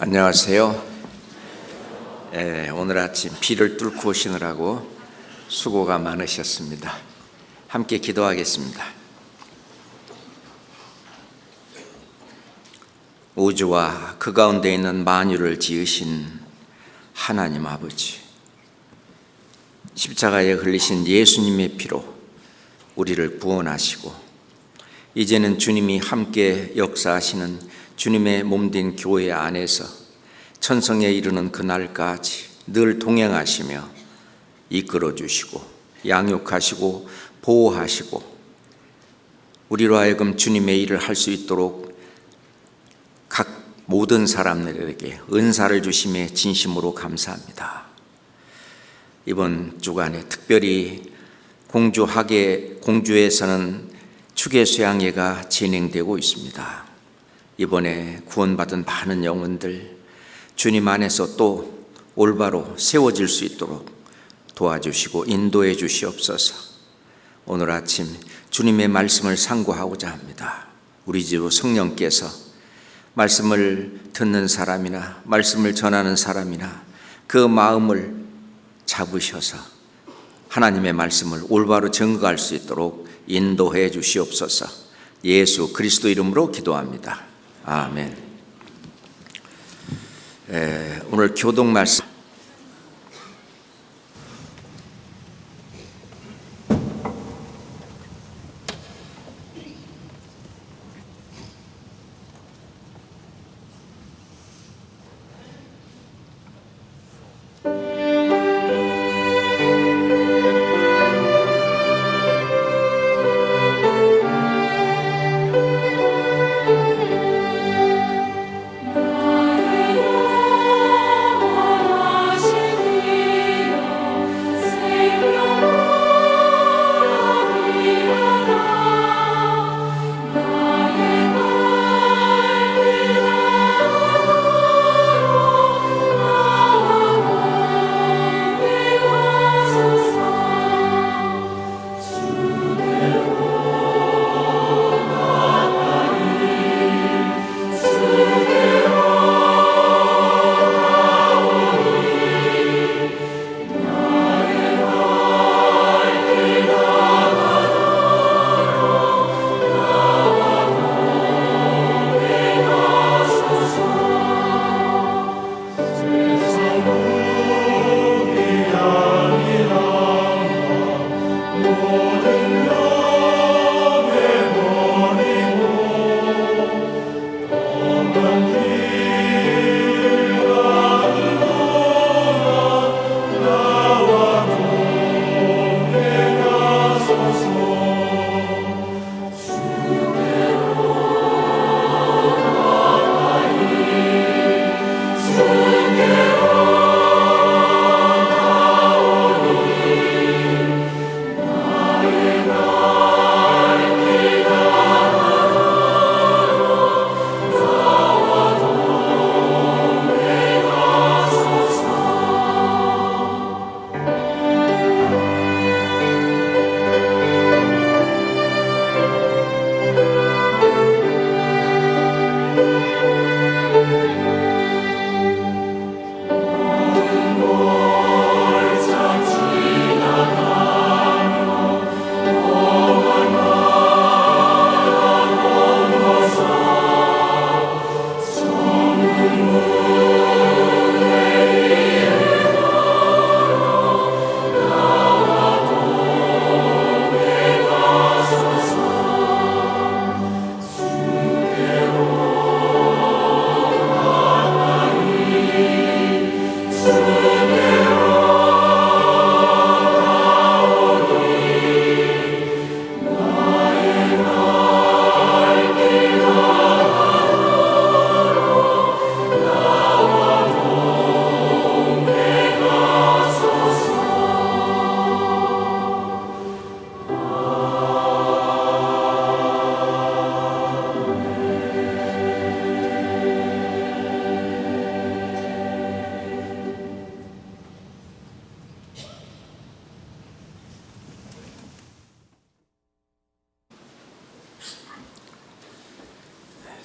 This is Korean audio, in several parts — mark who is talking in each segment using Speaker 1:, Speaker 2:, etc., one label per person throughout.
Speaker 1: 안녕하세요. 오늘 아침 비를 뚫고 오시느라고 수고가 많으셨습니다. 함께 기도하겠습니다. 우주와 그 가운데 있는 만유를 지으신 하나님 아버지, 십자가에 흘리신 예수님의 피로 우리를 구원하시고 이제는 주님이 함께 역사하시는 주님의 몸된 교회 안에서 천성에 이르는 그날까지 늘 동행하시며 이끌어 주시고 양육하시고 보호하시고 우리로 하여금 주님의 일을 할 수 있도록 각 모든 사람들에게 은사를 주심에 진심으로 감사합니다. 이번 주간에 특별히 공주에서는 추계수양회가 진행되고 있습니다. 이번에 구원받은 많은 영혼들 주님 안에서 또 올바로 세워질 수 있도록 도와주시고 인도해 주시옵소서. 오늘 아침 주님의 말씀을 상고하고자 합니다. 우리 주 성령께서 말씀을 듣는 사람이나 말씀을 전하는 사람이나 그 마음을 잡으셔서 하나님의 말씀을 올바로 증거할 수 있도록 인도해 주시옵소서. 예수 그리스도 이름으로 기도합니다. 아멘. 오늘 교독 말씀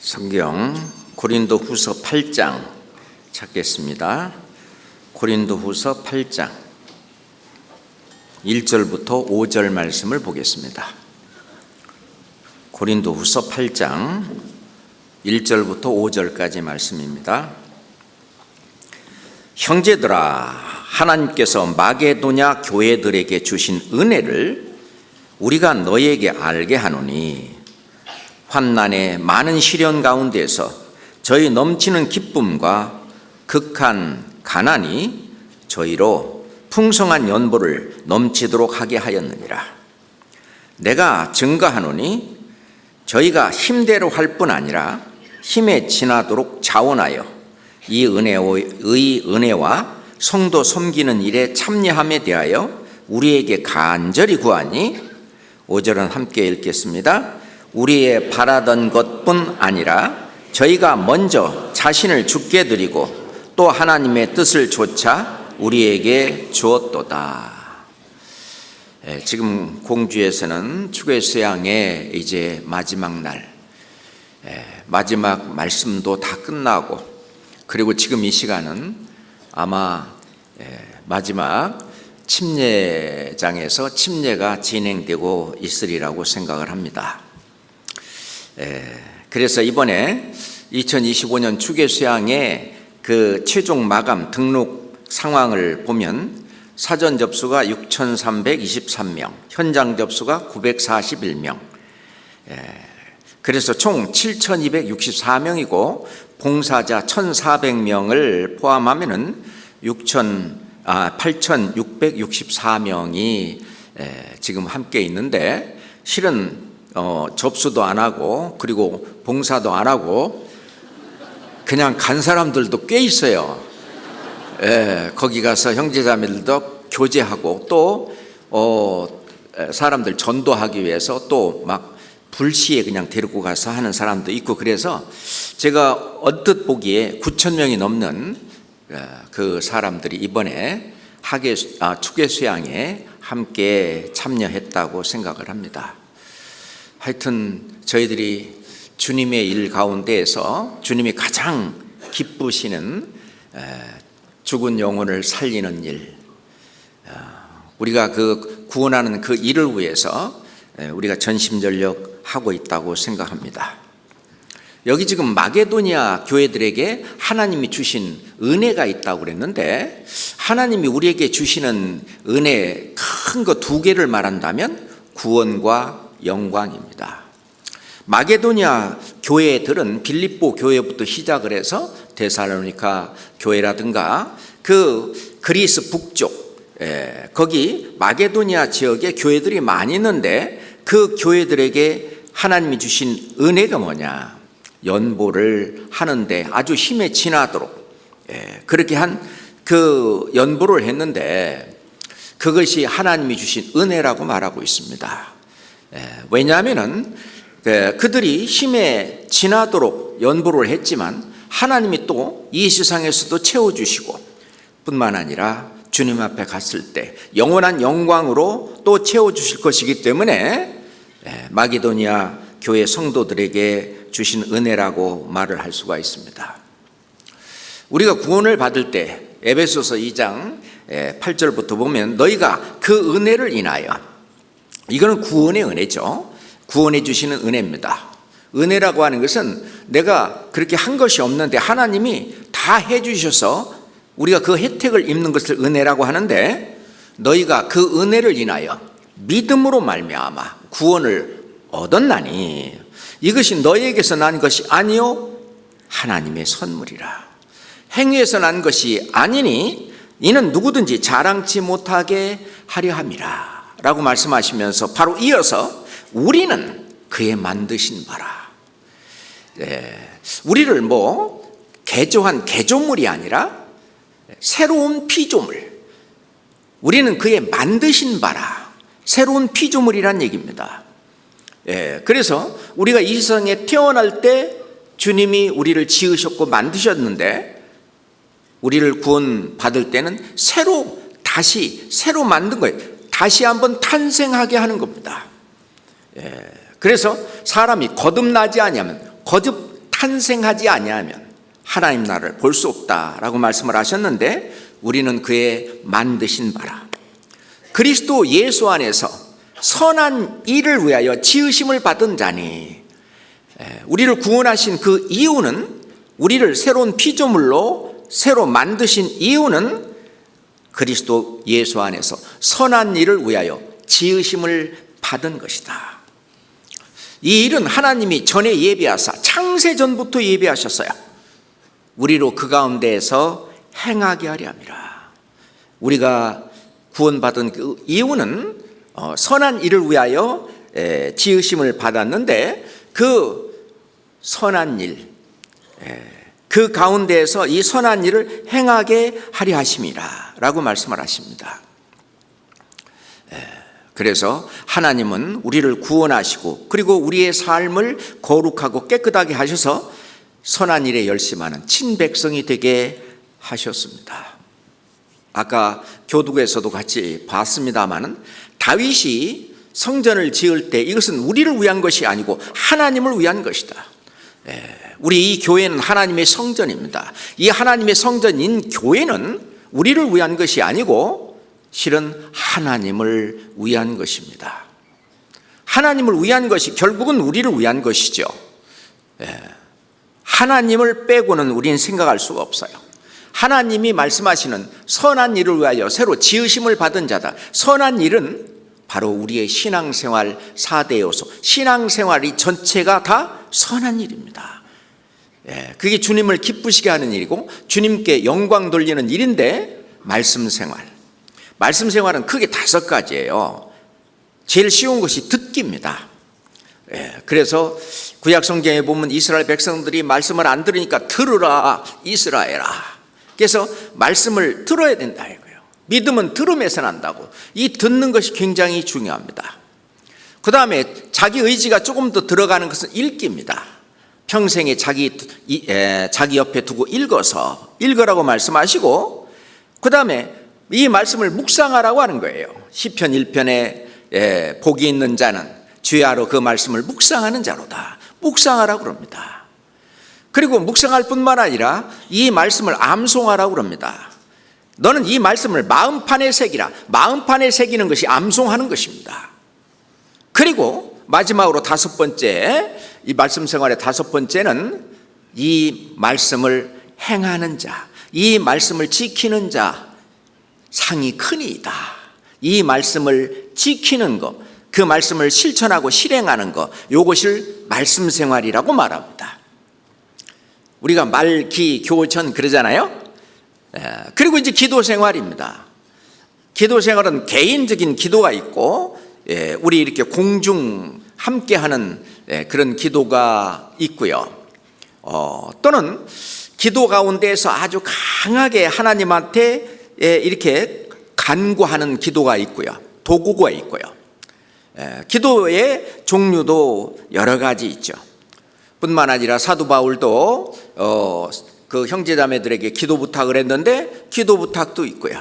Speaker 1: 성경 고린도후서 8장 찾겠습니다. 고린도후서 8장 1절부터 5절 말씀을 보겠습니다. 고린도후서 8장 1절부터 5절까지 말씀입니다. 형제들아, 하나님께서 마게도냐 교회들에게 주신 은혜를 우리가 너희에게 알게 하노니, 환난의 많은 시련 가운데서 저희 넘치는 기쁨과 극한 가난이 저희로 풍성한 연보를 넘치도록 하게 하였느니라. 내가 증거하노니 저희가 힘대로 할 뿐 아니라 힘에 지나도록 자원하여 이 은혜와 성도 섬기는 일에 참여함에 대하여 우리에게 간절히 구하니, 5절은 함께 읽겠습니다. 우리의 바라던 것뿐 아니라 저희가 먼저 자신을 주께 드리고 또 하나님의 뜻을 조차 우리에게 주었도다. 지금 공주에서는 추계수양의 이제 마지막 날, 마지막 말씀도 다 끝나고, 그리고 지금 이 시간은 아마 마지막 침례장에서 침례가 진행되고 있으리라고 생각을 합니다. 그래서 이번에 2025년 추계수양의 그 최종 마감 등록 상황을 보면 사전 접수가 6,323명, 현장 접수가 941명, 그래서 총 7,264명이고 봉사자 1,400명을 포함하면은 8,664명이 지금 함께 있는데, 실은 접수도 안 하고 그리고 봉사도 안 하고 그냥 간 사람들도 꽤 있어요. 거기 가서 형제자매들도 교제하고 또 사람들 전도하기 위해서 또 막 불시에 그냥 데리고 가서 하는 사람도 있고, 그래서 제가 언뜻 보기에 9,000명이 넘는 그 사람들이 이번에 추계수양에 함께 참여했다고 생각을 합니다. 하여튼 저희들이 주님의 일 가운데에서 주님이 가장 기쁘시는 죽은 영혼을 살리는 일, 우리가 그 구원하는 그 일을 위해서 우리가 전심전력 하고 있다고 생각합니다. 여기 지금 마게도니아 교회들에게 하나님이 주신 은혜가 있다고 그랬는데, 하나님이 우리에게 주시는 은혜 큰 거 두 개를 말한다면 구원과 영광입니다. 마게도니아 교회들은 빌립보 교회부터 시작을 해서 데살로니가 교회라든가 그 그리스 북쪽, 거기 마게도니아 지역에 교회들이 많이 있는데, 그 교회들에게 하나님이 주신 은혜가 뭐냐? 연보를 하는데 아주 힘에 지나도록 그렇게 한 그 연보를 했는데, 그것이 하나님이 주신 은혜라고 말하고 있습니다. 왜냐하면은 그들이 힘에 지나도록 연보를 했지만 하나님이 또 이 세상에서도 채워주시고, 뿐만 아니라 주님 앞에 갔을 때 영원한 영광으로 또 채워주실 것이기 때문에 마게도니아 교회 성도들에게 주신 은혜라고 말을 할 수가 있습니다. 우리가 구원을 받을 때 에베소서 2장 8절부터 보면 너희가 그 은혜를 인하여, 이거는 구원의 은혜죠. 구원해 주시는 은혜입니다. 은혜라고 하는 것은 내가 그렇게 한 것이 없는데 하나님이 다 해주셔서 우리가 그 혜택을 입는 것을 은혜라고 하는데, 너희가 그 은혜를 인하여 믿음으로 말미암아 구원을 얻었나니 이것이 너희에게서 난 것이 아니요 하나님의 선물이라. 행위에서 난 것이 아니니 이는 누구든지 자랑치 못하게 하려 함이라 라고 말씀하시면서 바로 이어서 우리는 그의 만드신 바라. 우리를 개조한 개조물이 아니라 새로운 피조물, 우리는 그의 만드신 바라, 새로운 피조물이란 얘기입니다. 그래서 우리가 이 세상에 태어날 때 주님이 우리를 지으셨고 만드셨는데, 우리를 구원받을 때는 다시 새로 만든 거예요. 다시 한번 탄생하게 하는 겁니다. 그래서 사람이 거듭나지 아니하면, 거듭 탄생하지 아니하면 하나님 나라를 볼 수 없다라고 말씀을 하셨는데, 우리는 그의 만드신 바라 그리스도 예수 안에서 선한 일을 위하여 지으심을 받은 자니, 우리를 구원하신 그 이유는, 우리를 새로운 피조물로 새로 만드신 이유는 그리스도 예수 안에서 선한 일을 위하여 지으심을 받은 것이다. 이 일은 하나님이 전에 예비하사 창세 전부터 예비하셨어요. 우리로 그 가운데에서 행하게 하려 함이라. 우리가 구원받은 그 이유는 선한 일을 위하여 지으심을 받았는데, 그 선한 일, 그 가운데에서 이 선한 일을 행하게 하려 하심이라 라고 말씀을 하십니다. 그래서 하나님은 우리를 구원하시고, 그리고 우리의 삶을 거룩하고 깨끗하게 하셔서 선한 일에 열심하는 친백성이 되게 하셨습니다. 아까 교독에서도 같이 봤습니다마는, 다윗이 성전을 지을 때 이것은 우리를 위한 것이 아니고 하나님을 위한 것이다. 우리 이 교회는 하나님의 성전입니다. 이 하나님의 성전인 교회는 우리를 위한 것이 아니고 실은 하나님을 위한 것입니다. 하나님을 위한 것이 결국은 우리를 위한 것이죠. 하나님을 빼고는 우리는 생각할 수가 없어요. 하나님이 말씀하시는 선한 일을 위하여 새로 지으심을 받은 자다. 선한 일은 바로 우리의 신앙생활 4대 요소, 신앙생활이 전체가 다 선한 일입니다. 그게 주님을 기쁘시게 하는 일이고 주님께 영광 돌리는 일인데, 말씀 생활은 크게 5가지예요. 제일 쉬운 것이 듣기입니다. 그래서 구약 성경에 보면 이스라엘 백성들이 말씀을 안 들으니까 들으라 이스라엘아. 그래서 말씀을 들어야 된다 이거예요. 믿음은 들음에서 난다고. 이 듣는 것이 굉장히 중요합니다. 그 다음에 자기 의지가 조금 더 들어가는 것은 읽기입니다. 평생에 자기 옆에 두고 읽으라고 말씀하시고, 그 다음에 이 말씀을 묵상하라고 하는 거예요. 시편 1편에 복이 있는 자는 주야로 그 말씀을 묵상하는 자로다. 묵상하라고 그럽니다. 그리고 묵상할 뿐만 아니라 이 말씀을 암송하라고 그럽니다. 너는 이 말씀을 마음판에 새기라. 마음판에 새기는 것이 암송하는 것입니다. 그리고 마지막으로 5번째, 이 말씀 생활의 5번째는 이 말씀을 행하는 자, 이 말씀을 지키는 자 상이 크니이다. 이 말씀을 지키는 것, 그 말씀을 실천하고 실행하는 것, 이것을 말씀 생활이라고 말합니다. 우리가 말, 기, 교, 전 그러잖아요. 그리고 이제 기도 생활입니다. 기도 생활은 개인적인 기도가 있고, 우리 이렇게 공중 함께 하는 그런 기도가 있고요. 또는 기도 가운데에서 아주 강하게 하나님한테 이렇게 간구하는 기도가 있고요. 도구가 있고요. 기도의 종류도 여러 가지 있죠. 뿐만 아니라 사도 바울도 그 형제자매들에게 기도 부탁을 했는데 기도 부탁도 있고요.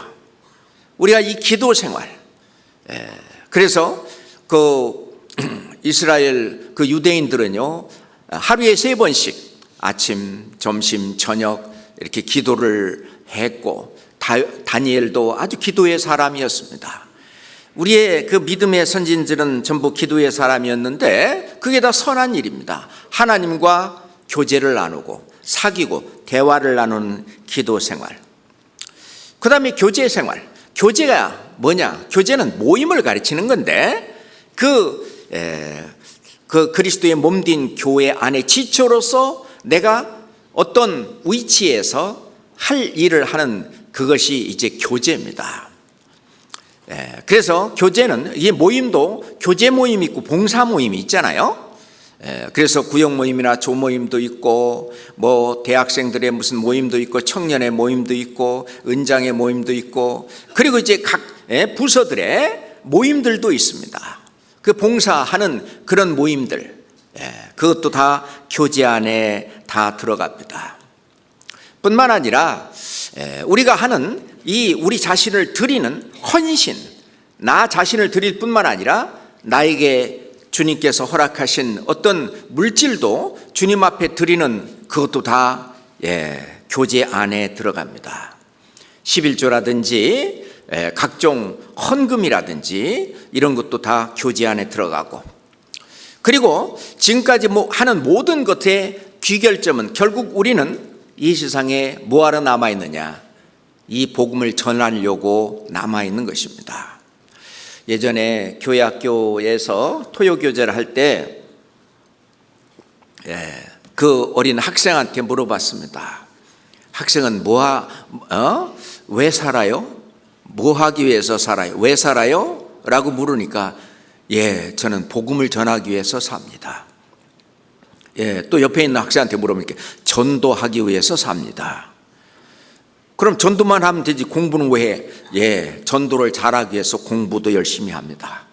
Speaker 1: 우리가 이 기도 생활, 그래서 그 이스라엘 그 유대인들은요, 하루에 3번씩 아침, 점심, 저녁 이렇게 기도를 했고, 다니엘도 아주 기도의 사람이었습니다. 우리의 그 믿음의 선진들은 전부 기도의 사람이었는데, 그게 다 선한 일입니다. 하나님과 교제를 나누고 사귀고 대화를 나누는 기도 생활. 그 다음에 교제 생활. 교제가 뭐냐? 교제는 모임을 가르치는 건데, 그 그리스도의 몸된 교회 안에 지체로서 내가 어떤 위치에서 할 일을 하는 그것이 이제 교제입니다. 그래서 교제는, 이게 모임도 교제 모임이 있고 봉사 모임이 있잖아요. 그래서 구역 모임이나 조 모임도 있고, 뭐 대학생들의 무슨 모임도 있고, 청년의 모임도 있고, 은장의 모임도 있고, 그리고 이제 각 부서들의 모임들도 있습니다. 그 봉사하는 그런 모임들, 그것도 다 교제 안에 다 들어갑니다. 뿐만 아니라 우리가 하는 이 우리 자신을 드리는 헌신, 나 자신을 드릴 뿐만 아니라 나에게 주님께서 허락하신 어떤 물질도 주님 앞에 드리는 그것도 다 교제 안에 들어갑니다. 11조라든지 각종 헌금이라든지 이런 것도 다 교제 안에 들어가고, 그리고 지금까지 하는 모든 것의 귀결점은 결국 우리는 이 세상에 뭐하러 남아있느냐, 이 복음을 전하려고 남아있는 것입니다. 예전에 교회 학교에서 토요교제를 할 때 그 어린 학생한테 물어봤습니다. 학생은 왜 살아요? 뭐 하기 위해서 살아요? 왜 살아요? 라고 물으니까 저는 복음을 전하기 위해서 삽니다. 또 옆에 있는 학생한테 물어보니까 전도하기 위해서 삽니다. 그럼 전도만 하면 되지 공부는 왜 해? 전도를 잘하기 위해서 공부도 열심히 합니다.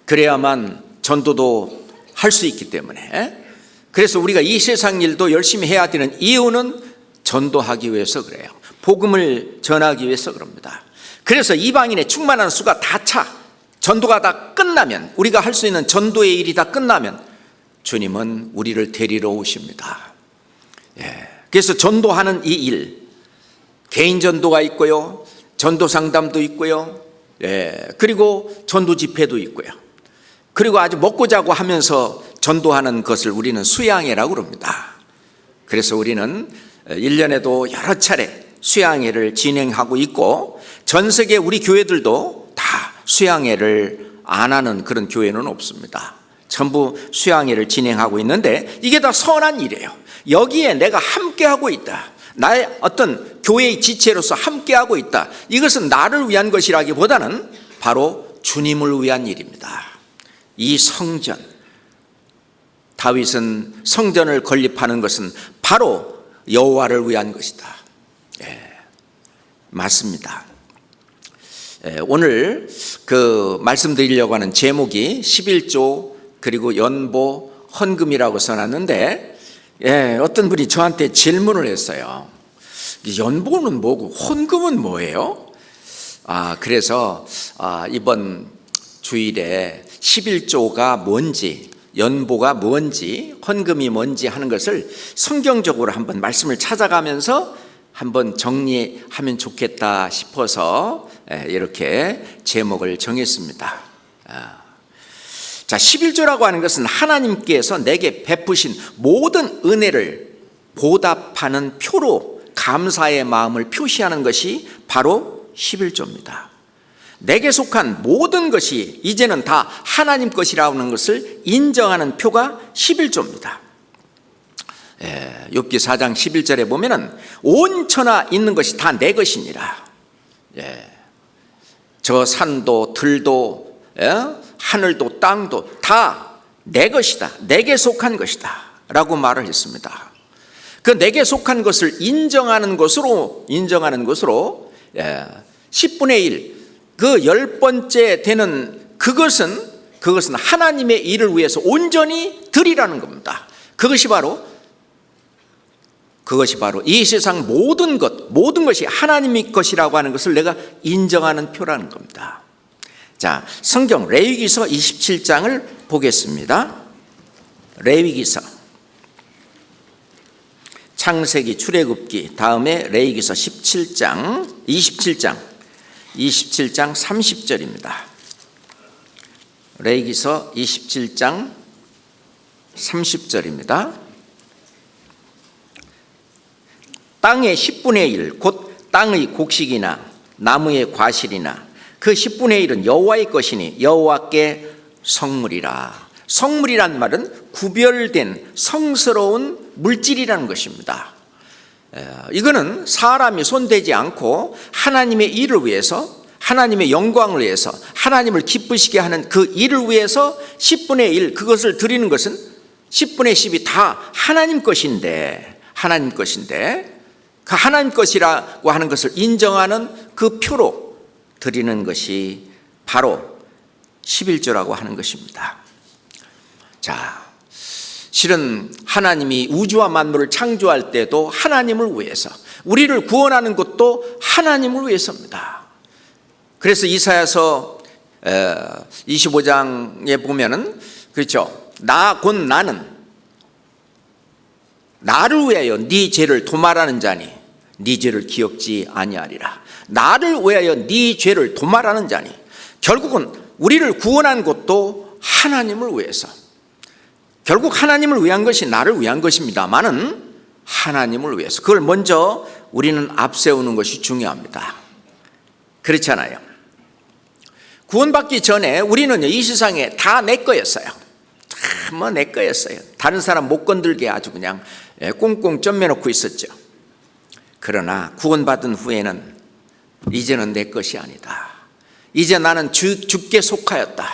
Speaker 1: 그래야만 전도도 할 수 있기 때문에. 그래서 우리가 이 세상 일도 열심히 해야 되는 이유는 전도하기 위해서 그래요. 복음을 전하기 위해서 그럽니다. 그래서 이방인의 충만한 수가 다 차. 전도가 다 끝나면, 우리가 할 수 있는 전도의 일이 다 끝나면 주님은 우리를 데리러 오십니다. 그래서 전도하는 이 일, 개인 전도가 있고요, 전도 상담도 있고요, 그리고 전도 집회도 있고요, 그리고 아주 먹고 자고 하면서 전도하는 것을 우리는 수양회라고 그럽니다. 그래서 우리는 1년에도 여러 차례 수양회를 진행하고 있고, 전 세계 우리 교회들도 다 수양회를 안 하는 그런 교회는 없습니다. 전부 수양회를 진행하고 있는데 이게 다 선한 일이에요. 여기에 내가 함께하고 있다, 나의 어떤 교회의 지체로서 함께하고 있다, 이것은 나를 위한 것이라기보다는 바로 주님을 위한 일입니다. 이 성전, 다윗은 성전을 건립하는 것은 바로 여호와를 위한 것이다. 맞습니다. 오늘 말씀드리려고 하는 제목이 11조 그리고 연보 헌금이라고 써놨는데, 어떤 분이 저한테 질문을 했어요. 연보는 뭐고 헌금은 뭐예요? 그래서 이번 주일에 11조가 뭔지, 연보가 뭔지, 헌금이 뭔지 하는 것을 성경적으로 한번 말씀을 찾아가면서 한번 정리하면 좋겠다 싶어서 이렇게 제목을 정했습니다. 자, 11조라고 하는 것은 하나님께서 내게 베푸신 모든 은혜를 보답하는 표로 감사의 마음을 표시하는 것이 바로 11조입니다. 내게 속한 모든 것이 이제는 다 하나님 것이라는 것을 인정하는 표가 11조입니다. 욥기 4장 11절에 보면은 온 천하 있는 것이 다 내 것이니라. 저 산도 들도 하늘도 땅도 다 내 것이다, 내게 속한 것이다 라고 말을 했습니다. 그 내게 속한 것을 인정하는 것으로 10분의 1, 그 10번째 되는 그것은 하나님의 일을 위해서 온전히 드리라는 겁니다. 그것이 바로 이 세상 모든 것이 하나님의 것이라고 하는 것을 내가 인정하는 표라는 겁니다. 자, 성경 레위기서 27장을 보겠습니다. 레위기서, 창세기, 출애굽기 다음에 레위기서 27장 30절입니다. 레위기서 27장 30절입니다. 땅의 10분의 1, 곧 땅의 곡식이나 나무의 과실이나 그 10분의 1은 여호와의 것이니 여호와께 성물이라. 성물이란 말은 구별된 성스러운 물질이라는 것입니다. 이거는 사람이 손대지 않고 하나님의 일을 위해서, 하나님의 영광을 위해서, 하나님을 기쁘시게 하는 그 일을 위해서 10분의 1, 그것을 드리는 것은 10분의 10이 다 하나님 것인데 그 하나님 것이라고 하는 것을 인정하는 그 표로 드리는 것이 바로 11조라고 하는 것입니다. 자, 실은 하나님이 우주와 만물을 창조할 때도 하나님을 위해서, 우리를 구원하는 것도 하나님을 위해서입니다. 그래서 이사야서 25장에 보면은, 그렇죠, 나 곧 나는 나를 위하여 네 죄를 도말하는 자니 네 죄를 기억지 아니하리라. 나를 위하여 네 죄를 도말하는 자니, 결국은 우리를 구원한 것도 하나님을 위해서, 결국 하나님을 위한 것이 나를 위한 것입니다만은 하나님을 위해서, 그걸 먼저 우리는 앞세우는 것이 중요합니다. 그렇잖아요. 구원받기 전에 우리는 이 세상에 다 내 거였어요. 뭐 내 거였어요. 다른 사람 못 건들게 아주 그냥 꽁꽁 쪄매놓고 있었죠. 그러나 구원받은 후에는 이제는 내 것이 아니다. 이제 나는 주께 속하였다.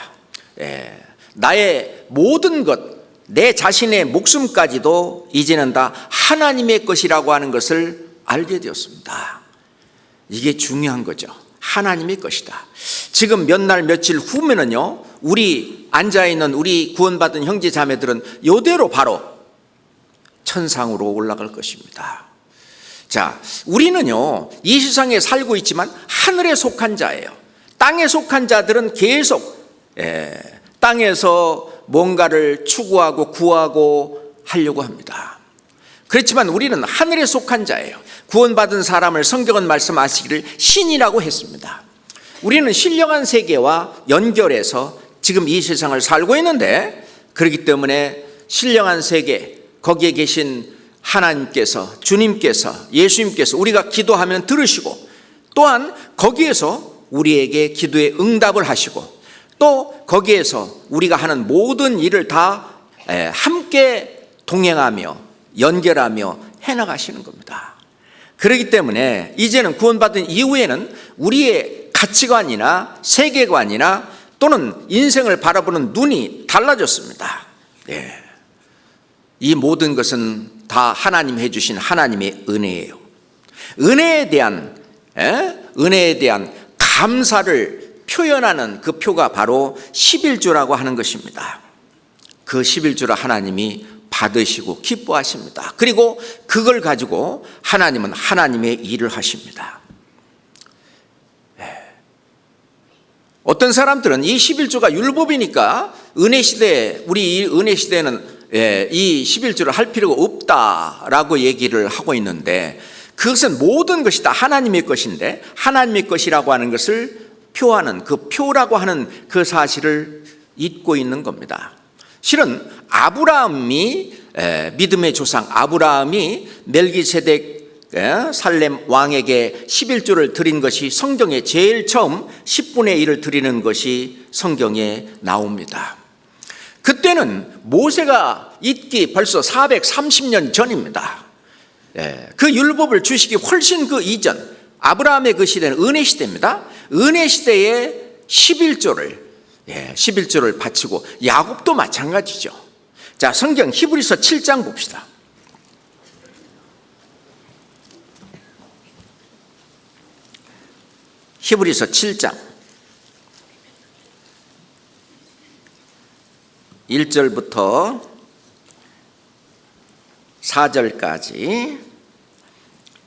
Speaker 1: 나의 모든 것, 내 자신의 목숨까지도 이제는 다 하나님의 것이라고 하는 것을 알게 되었습니다. 이게 중요한 거죠. 하나님의 것이다. 지금 몇 날 며칠 후면은요, 우리 앉아있는 우리 구원받은 형제 자매들은 이대로 바로 천상으로 올라갈 것입니다. 자, 우리는요 이 세상에 살고 있지만 하늘에 속한 자예요. 땅에 속한 자들은 계속 땅에서 뭔가를 추구하고 구하고 하려고 합니다. 그렇지만 우리는 하늘에 속한 자예요. 구원받은 사람을 성경은 말씀하시기를 신이라고 했습니다. 우리는 신령한 세계와 연결해서 지금 이 세상을 살고 있는데, 그렇기 때문에 신령한 세계, 거기에 계신 하나님께서, 주님께서, 예수님께서 우리가 기도하면 들으시고, 또한 거기에서 우리에게 기도에 응답을 하시고, 또 거기에서 우리가 하는 모든 일을 다 함께 동행하며 연결하며 해나가시는 겁니다. 그렇기 때문에 이제는 구원받은 이후에는 우리의 가치관이나 세계관이나 또는 인생을 바라보는 눈이 달라졌습니다. 이 모든 것은 다 하나님 해주신 하나님의 은혜예요. 은혜에 대한 감사를 표현하는 그 표가 바로 11조라고 하는 것입니다. 그 11조를 하나님이 받으시고 기뻐하십니다. 그리고 그걸 가지고 하나님은 하나님의 일을 하십니다. 어떤 사람들은 이 11조가 율법이니까 은혜시대, 우리 은혜시대에는 이 11조를 할 필요가 없다라고 얘기를 하고 있는데, 그것은 모든 것이 다 하나님의 것인데, 하나님의 것이라고 하는 것을 표하는, 그 표라고 하는 그 사실을 잊고 있는 겁니다. 실은 아브라함이, 믿음의 조상 아브라함이 멜기세덱 살렘 왕에게 11조를 드린 것이 성경에 제일 처음 10분의 1을 드리는 것이 성경에 나옵니다. 그때는 모세가 있기 벌써 430년 전입니다. 그 율법을 주시기 훨씬 그 이전, 아브라함의 그 시대는 은혜 시대입니다. 은혜 시대에 11조를 바치고, 야곱도 마찬가지죠. 자, 성경 히브리서 7장 봅시다. 히브리서 7장 1절부터 4절까지,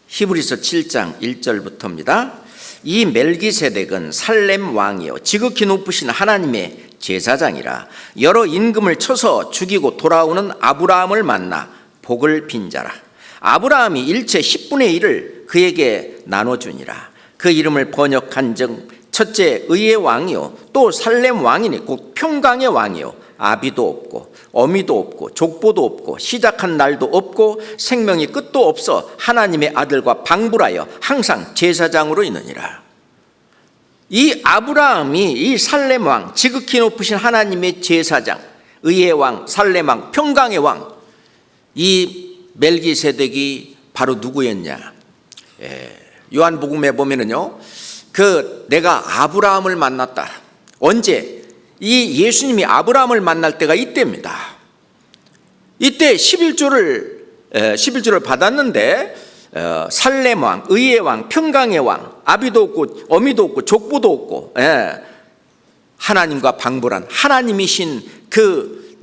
Speaker 1: 히브리서 7장 1절부터입니다. 이 멜기세덱은 살렘 왕이요 지극히 높으신 하나님의 제사장이라 여러 임금을 쳐서 죽이고 돌아오는 아브라함을 만나 복을 빈 자라. 아브라함이 일체 10분의 1을 그에게 나눠주니라. 그 이름을 번역한즉 첫째 의의 왕이요 또 살렘 왕이니 곧 평강의 왕이요 아비도 없고 어미도 없고 족보도 없고 시작한 날도 없고 생명이 끝도 없어 하나님의 아들과 방불하여 항상 제사장으로 있느니라. 이 아브라함이 이 살렘 왕, 지극히 높으신 하나님의 제사장, 의의 왕, 살렘 왕, 평강의 왕, 이 멜기세덱이 바로 누구였냐? 요한복음에 보면은요, 내가 아브라함을 만났다. 언제? 이 예수님이 아브라함을 만날 때가 이때입니다. 이때 11조를 받았는데, 살렘 왕, 의의 왕, 평강의 왕, 아비도 없고 어미도 없고 족보도 없고, 하나님과 방불한 하나님이신 그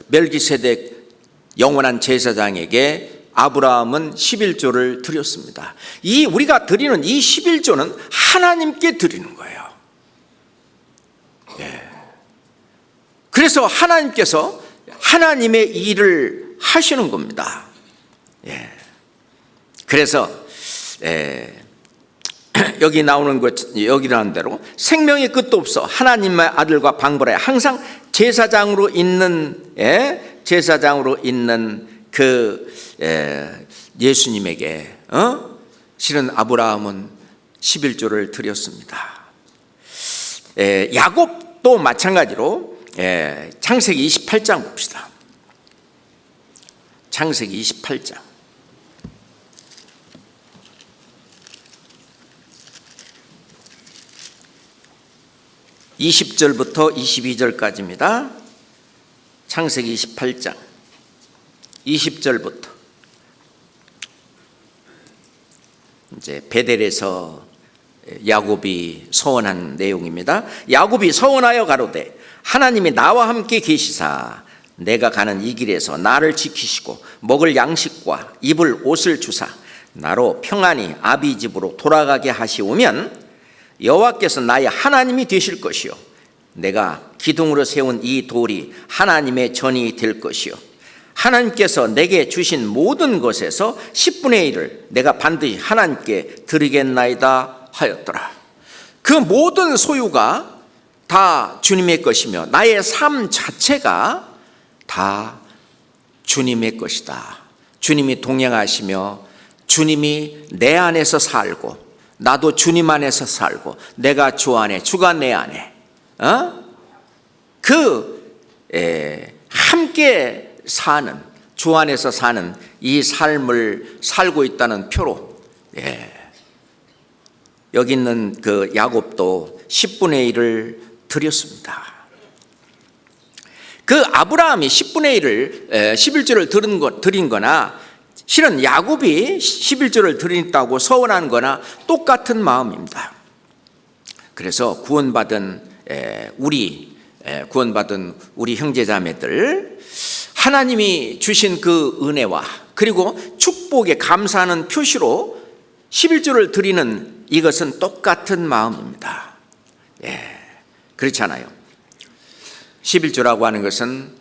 Speaker 1: 멜기세덱 영원한 제사장에게 아브라함은 11조를 드렸습니다. 우리가 드리는 이 11조는 하나님께 드리는 거예요. 그래서 하나님께서 하나님의 일을 하시는 겁니다. 그래서 여기 나오는 것, 여기라는 대로 생명의 끝도 없어 하나님의 아들과 방불하여 항상 제사장으로 있는 그 예수님에게 실은 아브라함은 11조를 드렸습니다. 야곱도 마찬가지로 창세기 28장 봅시다. 창세기 28장 20절부터 22절까지입니다. 창세기 28장 20절부터 이제 베델에서 야곱이 서원한 내용입니다. 야곱이 서원하여 가로되 하나님이 나와 함께 계시사 내가 가는 이 길에서 나를 지키시고 먹을 양식과 입을 옷을 주사 나로 평안히 아비 집으로 돌아가게 하시오면 여호와께서 나의 하나님이 되실 것이요 내가 기둥으로 세운 이 돌이 하나님의 전이 될 것이요 하나님께서 내게 주신 모든 것에서 10분의 1을 내가 반드시 하나님께 드리겠나이다 하였더라. 그 모든 소유가 다 주님의 것이며 나의 삶 자체가 다 주님의 것이다. 주님이 동행하시며 주님이 내 안에서 살고 나도 주님 안에서 살고 내가 주 안에 주가 내 안에 함께 사는 주 안에서 사는 이 삶을 살고 있다는 표로 여기 있는 그 야곱도 10분의 1을 드렸습니다. 그 아브라함이 10분의 1을 11조를 드린 거나 실은 야곱이 11조를 드린다고 서원하는 거나 똑같은 마음입니다. 그래서 구원받은 우리 형제자매들 하나님이 주신 그 은혜와 그리고 축복에 감사하는 표시로 11조를 드리는 이것은 똑같은 마음입니다. 그렇잖아요. 11조라고 하는 것은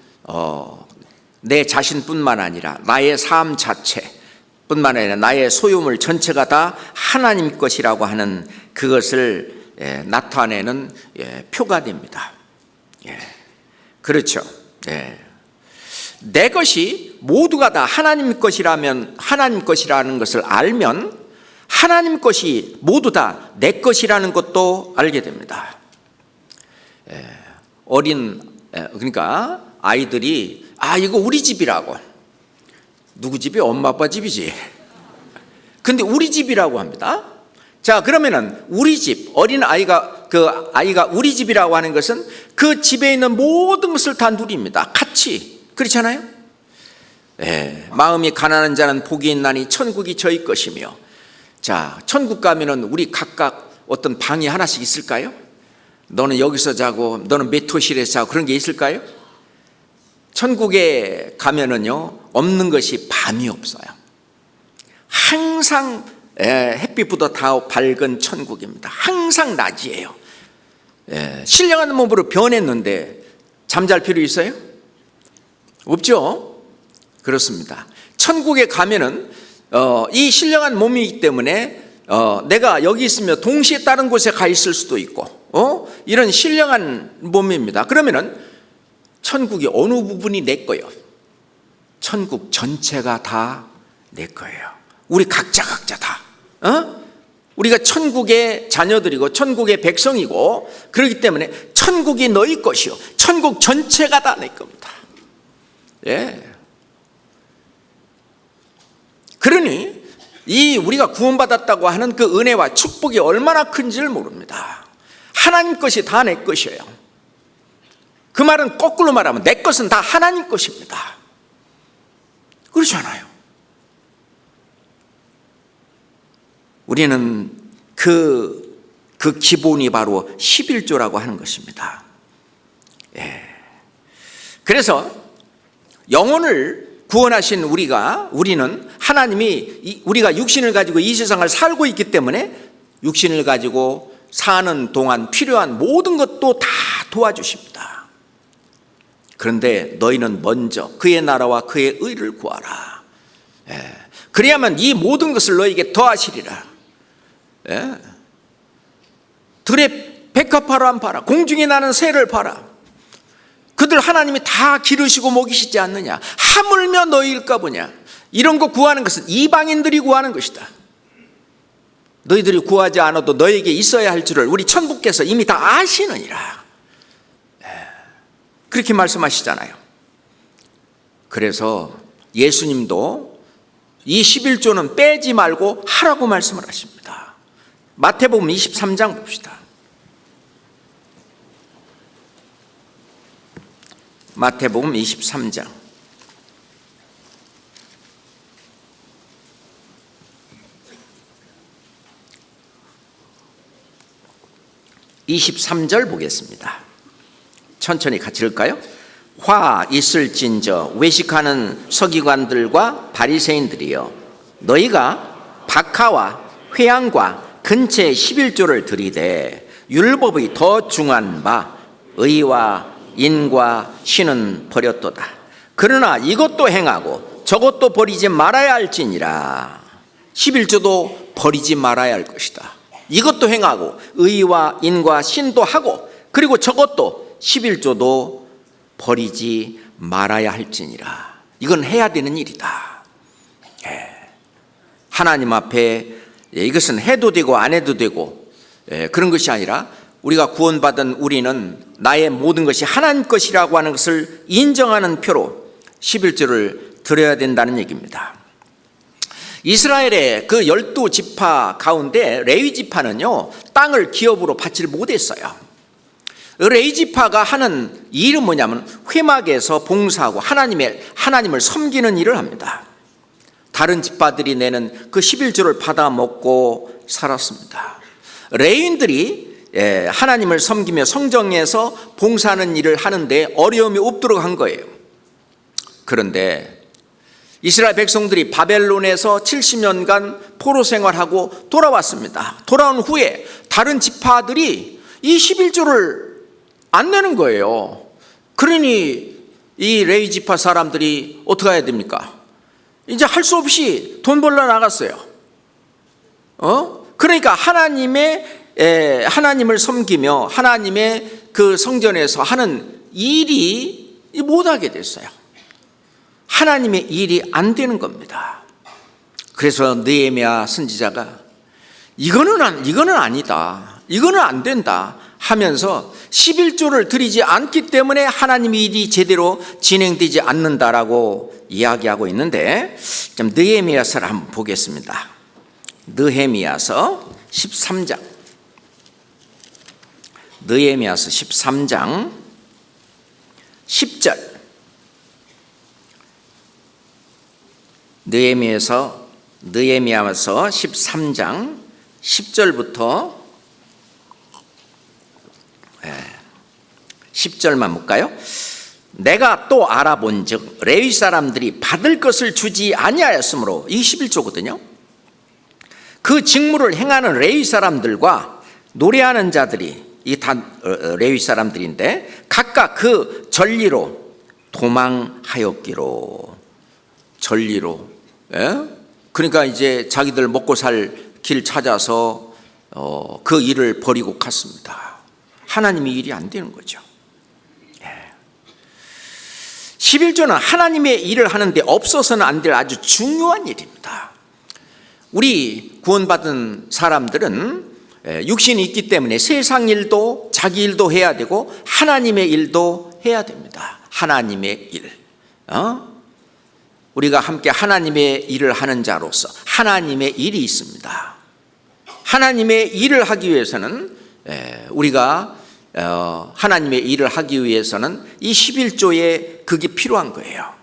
Speaker 1: 내 자신뿐만 아니라 나의 삶 자체뿐만 아니라 나의 소유물 전체가 다 하나님 것이라고 하는 그것을 나타내는 표가 됩니다. 그렇죠. 내 것이 모두가 다 하나님 것이라면 하나님 것이라는 것을 알면 하나님 것이 모두 다 내 것이라는 것도 알게 됩니다. 그러니까 아이들이 이거 우리 집이라고. 누구 집이? 엄마 아빠 집이지. 근데 우리 집이라고 합니다. 자, 그러면은 우리 집, 어린 아이가 우리 집이라고 하는 것은 그 집에 있는 모든 것을 다 누립니다. 같이. 그렇잖아요? 마음이 가난한 자는 복이 있나니 천국이 저희 것이며. 자, 천국 가면은 우리 각각 어떤 방이 하나씩 있을까요? 너는 여기서 자고 너는 메토실에서 자고 그런 게 있을까요? 천국에 가면은요 없는 것이 밤이 없어요. 항상 햇빛보다 더 밝은 천국입니다. 항상 낮이에요. 신령한 몸으로 변했는데 잠잘 필요 있어요? 없죠? 그렇습니다. 천국에 가면은 이 신령한 몸이기 때문에 내가 여기 있으면 동시에 다른 곳에 가 있을 수도 있고 이런 신령한 몸입니다. 그러면은 천국이 어느 부분이 내 거예요? 천국 전체가 다 내 거예요. 우리 각자 다. 우리가 천국의 자녀들이고 천국의 백성이고 그렇기 때문에 천국이 너희 것이요. 천국 전체가 다 내 겁니다. 그러니 이 우리가 구원받았다고 하는 그 은혜와 축복이 얼마나 큰지를 모릅니다. 하나님 것이 다 내 것이에요. 그 말은 거꾸로 말하면 내 것은 다 하나님 것입니다. 그렇잖아요. 우리는 그 기본이 바로 11조라고 하는 것입니다. 그래서 영혼을 구원하신 우리는 하나님이 우리가 육신을 가지고 이 세상을 살고 있기 때문에 육신을 가지고 사는 동안 필요한 모든 것도 다 도와주십니다. 그런데 너희는 먼저 그의 나라와 그의 의를 구하라. 그래야만 이 모든 것을 너에게 더하시리라. 예? 들에 백합화로 안 봐라. 공중에 나는 새를 봐라. 그들 하나님이 다 기르시고 먹이시지 않느냐. 하물며 너희일까 보냐. 이런 거 구하는 것은 이방인들이 구하는 것이다. 너희들이 구하지 않아도 너에게 있어야 할 줄을 우리 천부께서 이미 다 아시느니라. 그렇게 말씀하시잖아요. 그래서 예수님도 이 11조는 빼지 말고 하라고 말씀을 하십니다. 마태복음 23장 봅시다. 마태복음 23장 23절 보겠습니다. 천천히 같이 읽을까요? 화 있을진저 외식하는 서기관들과 바리새인들이여, 너희가 박하와 회양과 근처에 11조를 들이되 율법의 더 중한 바 의와 인과 신은 버렸도다. 그러나 이것도 행하고 저것도 버리지 말아야 할지니라. 11조도 버리지 말아야 할 것이다. 이것도 행하고 의와 인과 신도 하고, 그리고 저것도 11조도 버리지 말아야 할지니라. 이건 해야 되는 일이다. 하나님 앞에 이것은 해도 되고 안 해도 되고 그런 것이 아니라, 우리가 구원받은 우리는 나의 모든 것이 하나님 것이라고 하는 것을 인정하는 표로 11조를 드려야 된다는 얘기입니다. 이스라엘의 그 12지파 가운데 레위 지파는요, 땅을 기업으로 받지를 못했어요. 레위 지파가 하는 일은 뭐냐면 회막에서 봉사하고 하나님을 섬기는 일을 합니다. 다른 지파들이 내는 그 11조를 받아 먹고 살았습니다. 레위인들이 하나님을 섬기며 성정에서 봉사하는 일을 하는데 어려움이 없도록 한 거예요. 그런데 이스라엘 백성들이 바벨론에서 70년간 포로 생활하고 돌아왔습니다. 돌아온 후에 다른 지파들이 이 11조를 안 내는 거예요. 그러니 이 레위 지파 사람들이 어떻게 해야 됩니까? 이제 할 수 없이 돈 벌러 나갔어요. 그러니까 하나님을 섬기며 하나님의 그 성전에서 하는 일이 못하게 됐어요. 하나님의 일이 안 되는 겁니다. 그래서 느헤미야 선지자가 이거는 아니다, 이거는 안 된다 하면서 11조를 드리지 않기 때문에 하나님의 일이 제대로 진행되지 않는다라고 이야기하고 있는데, 좀 느헤미야서를 한번 보겠습니다. 느헤미야서 13장, 느헤미야서 13장 10절. 느헤미야서 13장 10절부터 10절만 볼까요? 내가 또 알아본즉 레위 사람들이 받을 것을 주지 아니하였으므로, 이 11조거든요. 그 직무를 행하는 레위 사람들과 노래하는 자들이 이 다 레위 사람들인데 각각 그 전리로 도망하였기로. 전리로, 그러니까 이제 자기들 먹고 살 길 찾아서 그 일을 버리고 갔습니다. 하나님의 일이 안 되는 거죠. 11조는 하나님의 일을 하는데 없어서는 안 될 아주 중요한 일입니다. 우리 구원받은 사람들은 육신이 있기 때문에 세상 일도 자기 일도 해야 되고 하나님의 일도 해야 됩니다. 하나님의 일. 우리가 함께 하나님의 일을 하는 자로서 하나님의 일이 있습니다. 하나님의 일을 하기 위해서는 우리가 하나님의 일을 하기 위해서는 이 11조의 그게 필요한 거예요.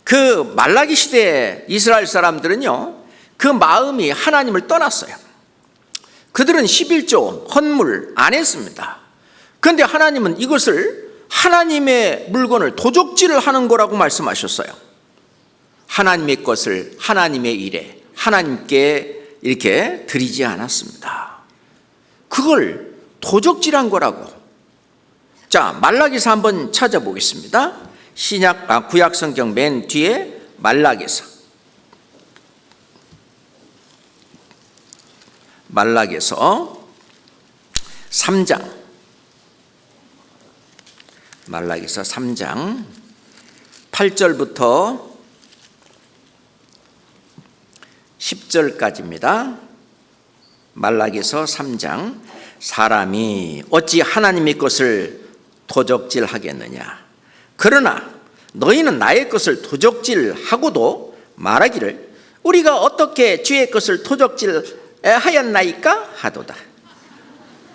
Speaker 1: 그 말라기 시대 이스라엘 사람들은요, 그 마음이 하나님을 떠났어요. 그들은 11조 헌물 안 했습니다. 그런데 하나님은 이것을 하나님의 물건을 도적질을 하는 거라고 말씀하셨어요. 하나님의 것을 하나님의 일에 하나님께 이렇게 드리지 않았습니다. 그걸 도적질한 거라고. 자, 말라기서 한번 찾아보겠습니다. 구약 성경 맨 뒤에 말라기서 말라기서 3장, 말라기서 3장 8절부터 10절까지입니다. 말라기서 3장. 사람이 어찌 하나님의 것을 도적질하겠느냐? 그러나 너희는 나의 것을 도적질하고도 말하기를 우리가 어떻게 주의 것을 도적질하였나이까 하도다.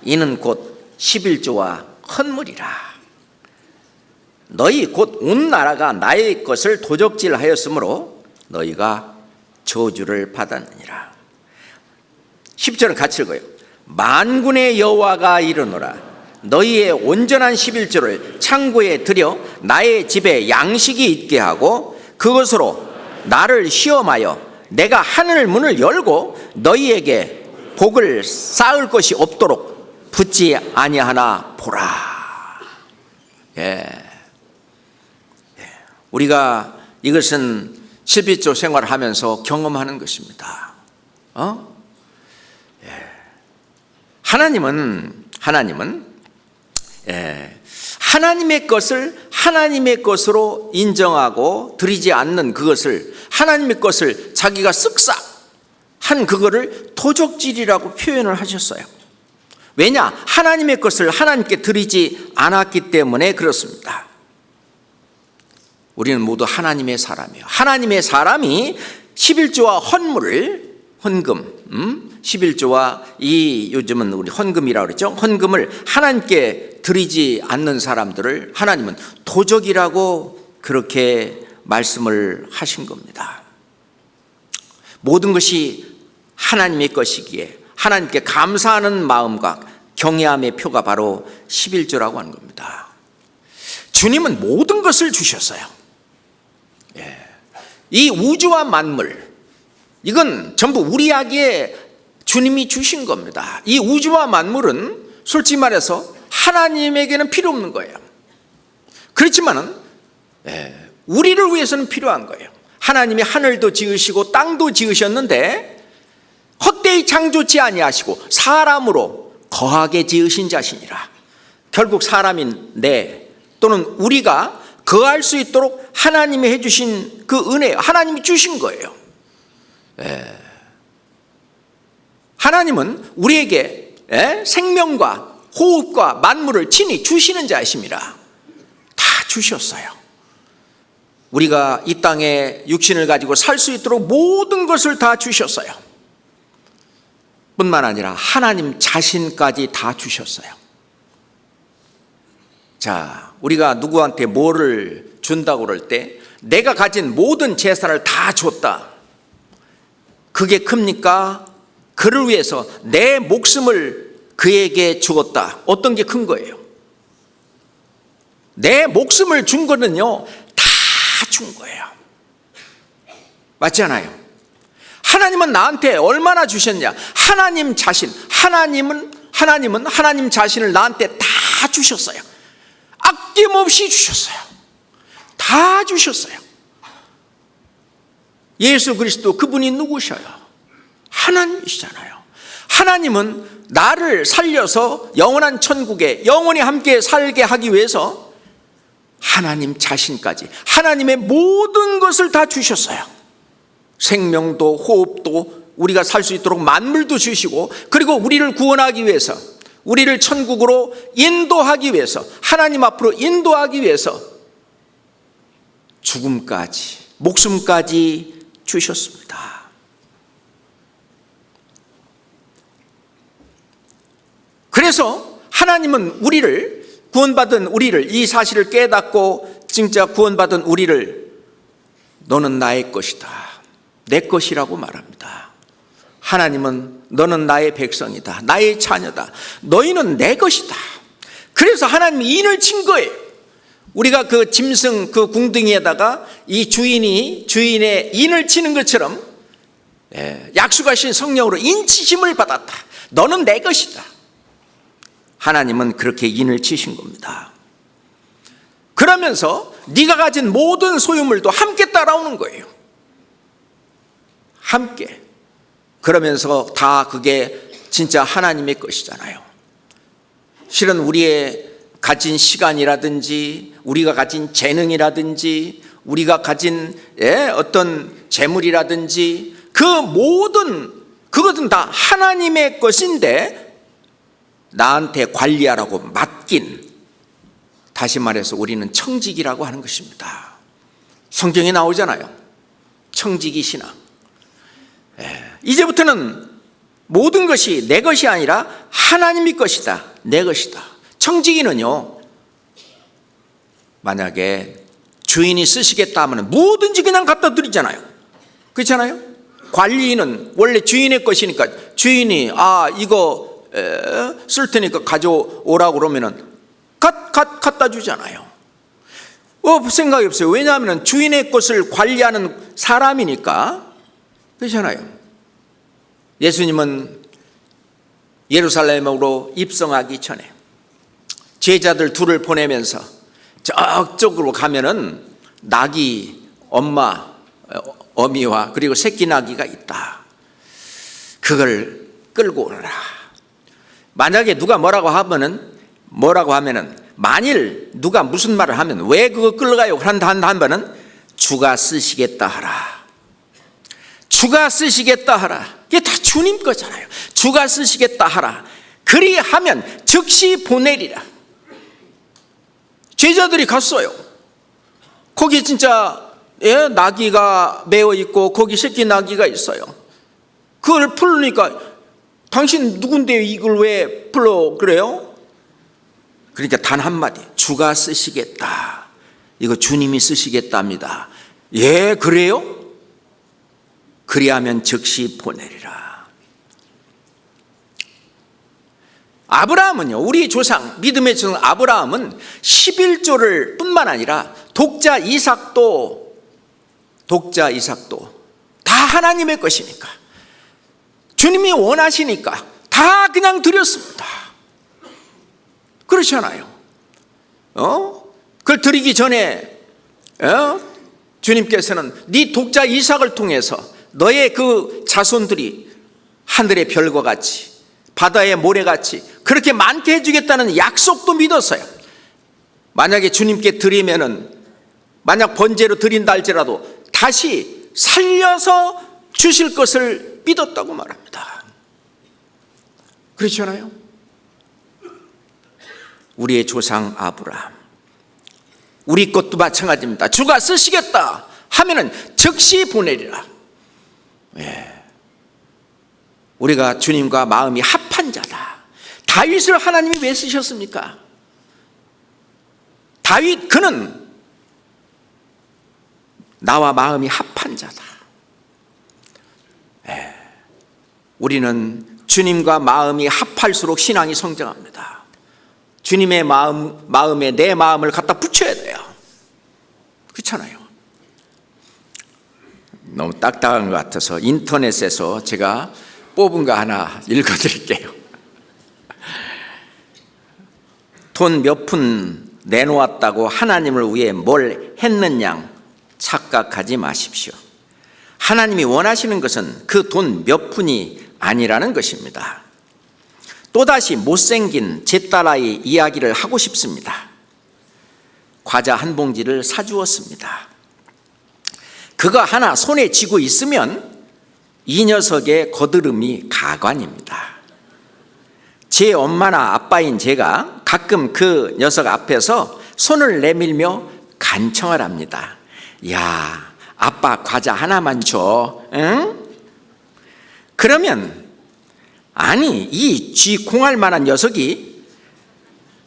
Speaker 1: 이는 곧 11조와 헌물이라. 너희 곧 온 나라가 나의 것을 도적질하였으므로 너희가 저주를 받았느니라. 10절은 같이 읽어요. 만군의 여호와가 이르노라. 너희의 온전한 11조를 창고에 들여 나의 집에 양식이 있게 하고 그것으로 나를 시험하여 내가 하늘 문을 열고 너희에게 복을 쌓을 것이 없도록 붙지 아니하나 보라. 우리가 이것은 11조 생활을 하면서 경험하는 것입니다. 하나님은 하나님의 것을 하나님의 것으로 인정하고 드리지 않는 그것을, 하나님의 것을 자기가 쓱싹 한 그거를 도적질이라고 표현을 하셨어요. 왜냐? 하나님의 것을 하나님께 드리지 않았기 때문에 그렇습니다. 우리는 모두 하나님의 사람이에요. 하나님의 사람이 11조와 헌물을, 헌금, 11조와 이 요즘은 우리 헌금이라고 그랬죠. 헌금을 하나님께 드리지 않는 사람들을 하나님은 도적이라고 그렇게 말씀을 하신 겁니다. 모든 것이 하나님의 것이기에 하나님께 감사하는 마음과 경외함의 표가 바로 11조라고 하는 겁니다. 주님은 모든 것을 주셨어요. 이 우주와 만물, 이건 전부 우리에게 주님이 주신 겁니다. 이 우주와 만물은 솔직히 말해서 하나님에게는 필요 없는 거예요. 그렇지만은 우리를 위해서는 필요한 거예요. 하나님이 하늘도 지으시고 땅도 지으셨는데 헛되이 창조치 아니하시고 사람으로 거하게 지으신 자신이라. 결국 사람인 내 또는 우리가 거할 수 있도록 하나님이 해주신 그 은혜, 하나님이 주신 거예요. 하나님은 우리에게 생명과 호흡과 만물을 친히 주시는 자이심이라. 다 주셨어요. 우리가 이 땅에 육신을 가지고 살 수 있도록 모든 것을 다 주셨어요. 뿐만 아니라 하나님 자신까지 다 주셨어요. 자, 우리가 누구한테 뭐를 준다고 그럴 때 내가 가진 모든 재산을 다 줬다. 그게 큽니까? 그를 위해서 내 목숨을 그에게 주었다. 어떤 게 큰 거예요? 내 목숨을 준 거는요, 다 준 거예요. 맞지 않아요? 하나님은 나한테 얼마나 주셨냐? 하나님 자신, 하나님은 하나님 자신을 나한테 다 주셨어요. 아낌없이 주셨어요. 다 주셨어요. 예수 그리스도 그분이 누구셔요? 하나님이시잖아요. 하나님은 나를 살려서 영원한 천국에 영원히 함께 살게 하기 위해서 하나님 자신까지 하나님의 모든 것을 다 주셨어요. 생명도 호흡도 우리가 살 수 있도록 만물도 주시고, 그리고 우리를 구원하기 위해서, 우리를 천국으로 인도하기 위해서, 하나님 앞으로 인도하기 위해서 죽음까지, 목숨까지 주셨습니다. 그래서 하나님은 우리를, 구원받은 우리를, 이 사실을 깨닫고 진짜 구원받은 우리를 너는 나의 것이다, 내 것이라고 말합니다. 하나님은 너는 나의 백성이다, 나의 자녀다, 너희는 내 것이다. 그래서 하나님이 인을 친 거예요. 우리가 그 짐승 그 궁둥이에다가 이 주인의 인을 치는 것처럼 약속하신 성령으로 인치심을 받았다. 너는 내 것이다. 하나님은 그렇게 인을 치신 겁니다. 그러면서 네가 가진 모든 소유물도 함께 따라오는 거예요. 함께. 그러면서 다 그게 진짜 하나님의 것이잖아요. 실은 우리의 가진 시간이라든지 우리가 가진 재능이라든지 우리가 가진 어떤 재물이라든지 그 모든 그것은 다 하나님의 것인데 나한테 관리하라고 맡긴, 다시 말해서 우리는 청지기라고 하는 것입니다. 성경에 나오잖아요. 청지기 신앙. 이제부터는 모든 것이 내 것이 아니라 하나님의 것이다, 내 것이다. 청지기는요, 만약에 주인이 쓰시겠다 하면 뭐든지 그냥 갖다 드리잖아요. 그렇잖아요. 관리인은 원래 주인의 것이니까 주인이 이거 쓸 테니까 가져오라고 그러면은 갖다 주잖아요. 생각이 없어요. 왜냐하면 주인의 것을 관리하는 사람이니까. 그렇잖아요. 예수님은 예루살렘으로 입성하기 전에 제자들 둘을 보내면서 저쪽으로 가면은 낙이 어미와 그리고 새끼 나귀가 있다. 그걸 끌고 오너라. 만약에 누가 뭐라고 하면은 만일 누가 무슨 말을 하면 왜 그거 끌어가요? 한다면은 주가 쓰시겠다 하라. 주가 쓰시겠다 하라. 이게 다 주님 거잖아요. 주가 쓰시겠다 하라. 그리하면 즉시 보내리라. 제자들이 갔어요. 거기 진짜 나귀가 매어 있고 거기 새끼 나귀가 있어요. 그걸 풀으니까 당신 누군데 이걸 왜 풀어 그래요? 그러니까 단 한마디, 주가 쓰시겠다. 이거 주님이 쓰시겠답니다. 예, 그래요? 그리하면 즉시 보내리라. 아브라함은요, 우리 조상, 믿음의 조상 아브라함은 11조를 뿐만 아니라 독자 이삭도 다 하나님의 것이니까, 주님이 원하시니까 다 그냥 드렸습니다. 그렇잖아요. 그걸 드리기 전에 주님께서는 네 독자 이삭을 통해서 너의 그 자손들이 하늘의 별과 같이 바다의 모래같이 그렇게 많게 해주겠다는 약속도 믿었어요. 만약에 주님께 드리면은, 만약 번제로 드린다 할지라도 다시 살려서 주실 것을 믿었다고 말합니다. 그렇잖아요. 우리의 조상 아브라함, 우리 것도 마찬가지입니다. 주가 쓰시겠다 하면은 즉시 보내리라. 우리가 주님과 마음이 합한 자다. 다윗을 하나님이 왜 쓰셨습니까? 다윗, 그는 나와 마음이 합한 자다. 우리는 주님과 마음이 합할수록 신앙이 성장합니다. 주님의 마음에 내 마음을 갖다 붙여야 돼요. 그렇잖아요. 너무 딱딱한 것 같아서 인터넷에서 제가 뽑은 거 하나 읽어드릴게요. 돈 몇 푼 내놓았다고 하나님을 위해 뭘 했느냐 착각하지 마십시오. 하나님이 원하시는 것은 그 돈 몇 푼이 아니라는 것입니다. 또다시 못생긴 제 딸아이 이야기를 하고 싶습니다. 과자 한 봉지를 사주었습니다. 그거 하나 손에 쥐고 있으면 이 녀석의 거드름이 가관입니다. 제 엄마나 아빠인 제가 가끔 그 녀석 앞에서 손을 내밀며 간청을 합니다. 야, 아빠 과자 하나만 줘. 응? 그러면 아니, 이 쥐 공할 만한 녀석이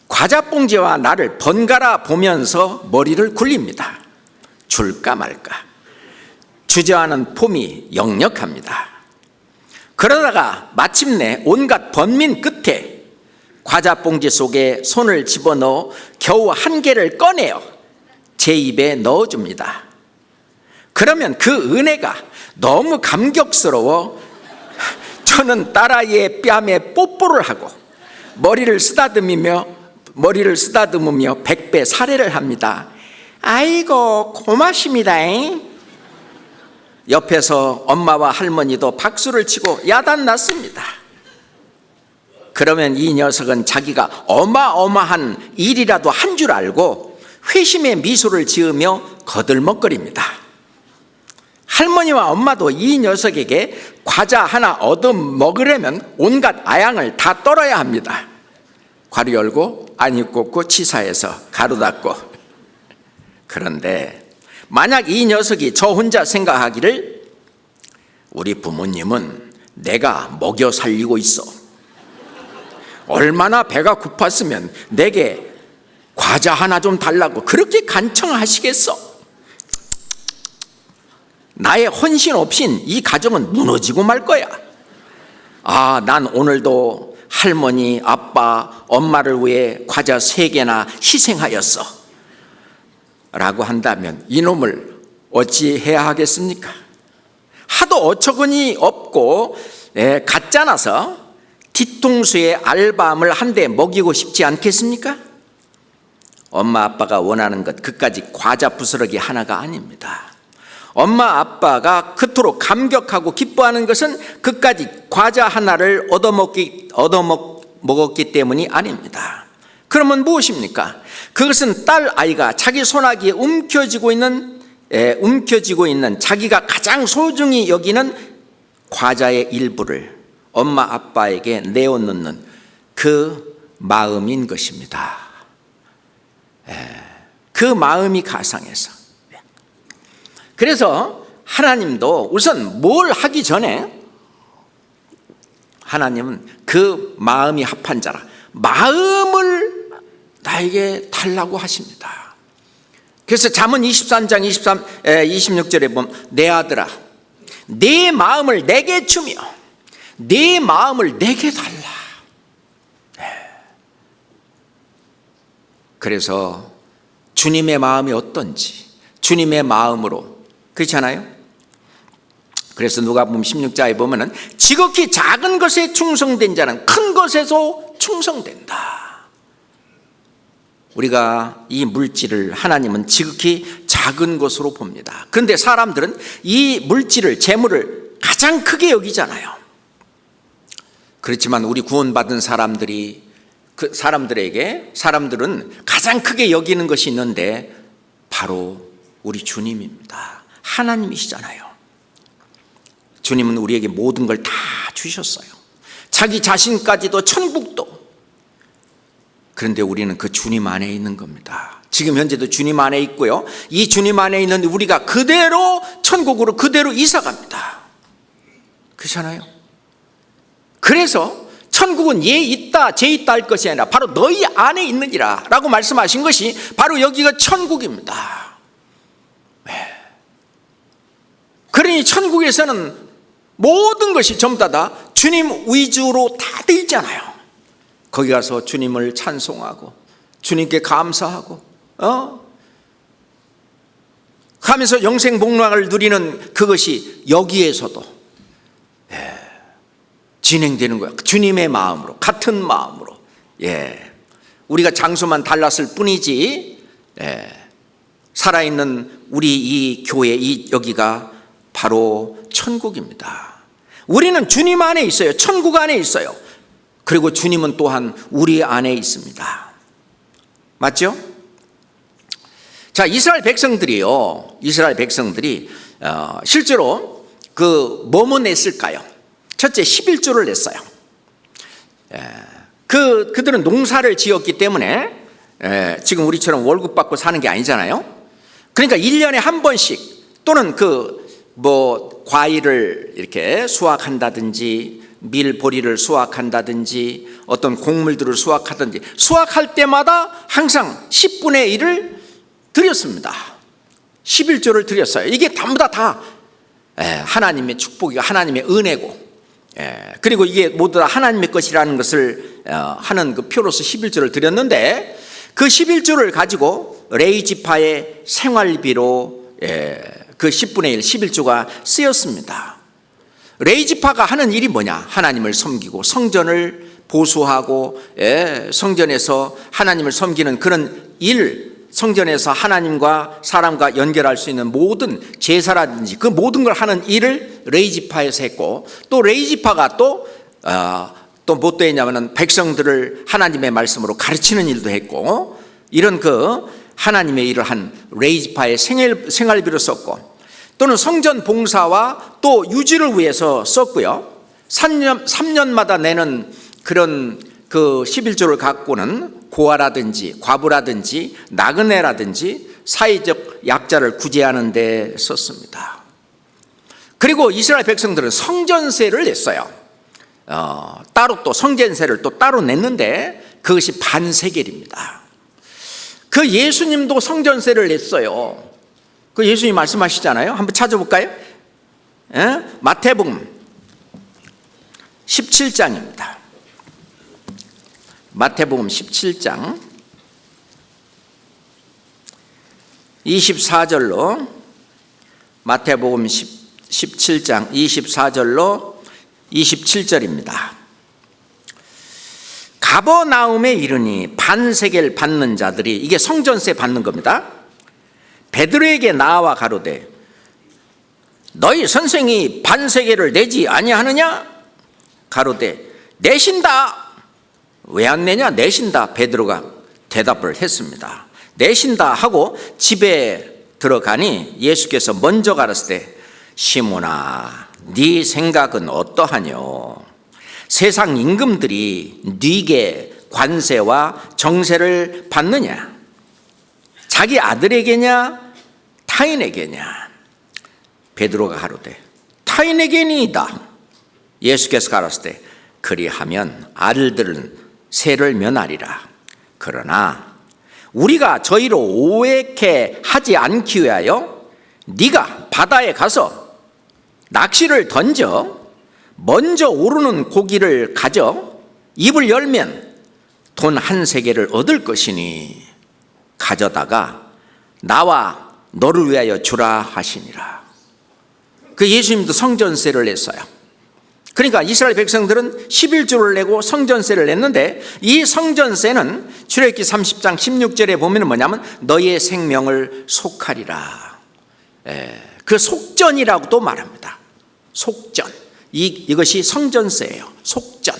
Speaker 1: 과자 봉지와 나를 번갈아 보면서 머리를 굴립니다. 줄까 말까. 주저하는 폼이 역력합니다. 그러다가 마침내 온갖 번민 끝에 과자 봉지 속에 손을 집어넣어 겨우 한 개를 꺼내어 제 입에 넣어줍니다. 그러면 그 은혜가 너무 감격스러워 저는 딸아이의 뺨에 뽀뽀를 하고 머리를 쓰다듬으며 100배 살해를 합니다. 아이고 고맙습니다. 옆에서 엄마와 할머니도 박수를 치고 야단났습니다. 그러면 이 녀석은 자기가 어마어마한 일이라도 한 줄 알고 회심의 미소를 지으며 거들먹거립니다. 할머니와 엄마도 이 녀석에게 과자 하나 얻어먹으려면 온갖 아양을 다 떨어야 합니다. 괄호 열고 안이 꽂고 치사해서 가로 닫고. 그런데 만약 이 녀석이 저 혼자 생각하기를 우리 부모님은 내가 먹여 살리고 있어, 얼마나 배가 고팠으면 내게 과자 하나 좀 달라고 그렇게 간청하시겠어, 나의 헌신 없인 이 가정은 무너지고 말 거야. 아, 난 오늘도 할머니, 아빠, 엄마를 위해 과자 3개나 희생하였어 라고 한다면 이놈을 어찌해야 하겠습니까? 하도 어처구니 없고 가짜나서 뒤통수에 알밤을 한 대 먹이고 싶지 않겠습니까? 엄마 아빠가 원하는 것 그까지 과자 부스러기 하나가 아닙니다. 엄마 아빠가 그토록 감격하고 기뻐하는 것은 그까지 과자 하나를 얻어먹었기 때문이 아닙니다. 그러면 무엇입니까? 그것은 딸 아이가 자기 손아귀에 움켜쥐고 있는 자기가 가장 소중히 여기는 과자의 일부를 엄마 아빠에게 내어놓는 그 마음인 것입니다. 그 마음이 가상해서. 그래서 하나님도 우선 뭘 하기 전에 하나님은 그 마음이 합한 자라 마음을 나에게 달라고 하십니다. 그래서 잠언 23장 26절에 보면 내 아들아 내 마음을 내게 주며 내 마음을 내게 달라. 그래서 주님의 마음이 어떤지 주님의 마음으로, 그렇잖아요? 그래서 누가복음 16장에 보면은 지극히 작은 것에 충성된 자는 큰 것에서 충성된다. 우리가 이 물질을 하나님은 지극히 작은 것으로 봅니다. 그런데 사람들은 이 물질을, 재물을 가장 크게 여기잖아요. 그렇지만 우리 구원받은 사람들은 가장 크게 여기는 것이 있는데 바로 우리 주님입니다. 하나님이시잖아요. 주님은 우리에게 모든 걸 다 주셨어요. 자기 자신까지도, 천국도. 그런데 우리는 그 주님 안에 있는 겁니다. 지금 현재도 주님 안에 있고요. 이 주님 안에 있는 우리가 그대로 천국으로 그대로 이사 갑니다. 그렇잖아요. 그래서 천국은 얘 있다 쟤 있다 할 것이 아니라 바로 너희 안에 있느니라 라고 말씀하신 것이 바로 여기가 천국입니다. 그러니 천국에서는 모든 것이 전부 다 주님 위주로 다 돼 있잖아요. 거기 가서 주님을 찬송하고 주님께 감사하고 하면서 영생복락을 누리는 그것이 여기에서도 진행되는 거예요. 주님의 마음으로, 같은 마음으로. 우리가 장소만 달랐을 뿐이지 살아있는 우리 이 교회, 여기가 바로 천국입니다. 우리는 주님 안에 있어요. 천국 안에 있어요. 그리고 주님은 또한 우리 안에 있습니다. 맞죠? 자, 이스라엘 백성들이 실제로 뭐뭐 냈을까요? 첫째 11조를 냈어요. 그들은 농사를 지었기 때문에 지금 우리처럼 월급 받고 사는 게 아니잖아요. 그러니까 1년에 한 번씩 또는 과일을 이렇게 수확한다든지 밀보리를 수확한다든지 어떤 곡물들을 수확하든지 수확할 때마다 항상 10분의 1을 드렸습니다. 11조를 드렸어요. 이게 전부 다 하나님의 축복이고 하나님의 은혜고 그리고 이게 모두 다 하나님의 것이라는 것을 하는 그 표로서 11조를 드렸는데 그 11조를 가지고 레위지파의 생활비로 그 10분의 1, 11조가 쓰였습니다. 레위지파가 하는 일이 뭐냐? 하나님을 섬기고 성전을 보수하고 성전에서 하나님을 섬기는 그런 일, 성전에서 하나님과 사람과 연결할 수 있는 모든 제사라든지 그 모든 걸 하는 일을 레위지파에서 했고, 또 레위지파가 또 뭐 또 했냐면은 백성들을 하나님의 말씀으로 가르치는 일도 했고, 이런 그 하나님의 일을 한 레위지파의 생활비로 썼고, 또는 성전 봉사와 또 유지를 위해서 썼고요. 3년마다 내는 그런 그 11조를 갖고는 고아라든지 과부라든지 나그네라든지 사회적 약자를 구제하는 데 썼습니다. 그리고 이스라엘 백성들은 성전세를 냈어요. 따로 또 성전세를 또 따로 냈는데 그것이 반세겔입니다. 그 예수님도 성전세를 냈어요. 그 예수님 말씀하시잖아요. 한번 찾아볼까요? 마태복음 17장입니다. 마태복음 17장 24절로, 마태복음 17장 24절로 27절입니다. 가버나움에 이르니 반세겔 받는 자들이, 이게 성전세 받는 겁니다. 베드로에게 나와 가로되 너희 선생이 반세겔을 내지 아니하느냐? 가로되 내신다. 왜 안 내냐? 내신다. 베드로가 대답을 했습니다. 내신다 하고 집에 들어가니 예수께서 먼저 가라사대 시몬아 네 생각은 어떠하뇨? 세상 임금들이 네게 관세와 정세를 받느냐? 자기 아들에게냐 타인에게냐? 베드로가 가로되 타인에게니이다. 예수께서 가라사대 그리하면 아들들은 세를 면하리라. 그러나 우리가 저희로 오해케 하지 않기 위하여 네가 바다에 가서 낚시를 던져 먼저 오르는 고기를 가져 입을 열면 돈 한 세겔을 얻을 것이니 가져다가 나와 너를 위하여 주라 하시니라. 그 예수님도 성전세를 냈어요. 그러니까 이스라엘 백성들은 11조를 내고 성전세를 냈는데, 이 성전세는 출애굽기 30장 16절에 보면 뭐냐면 너희의 생명을 속하리라. 그 속전이라고도 말합니다. 속전. 이것이 성전세예요. 속전.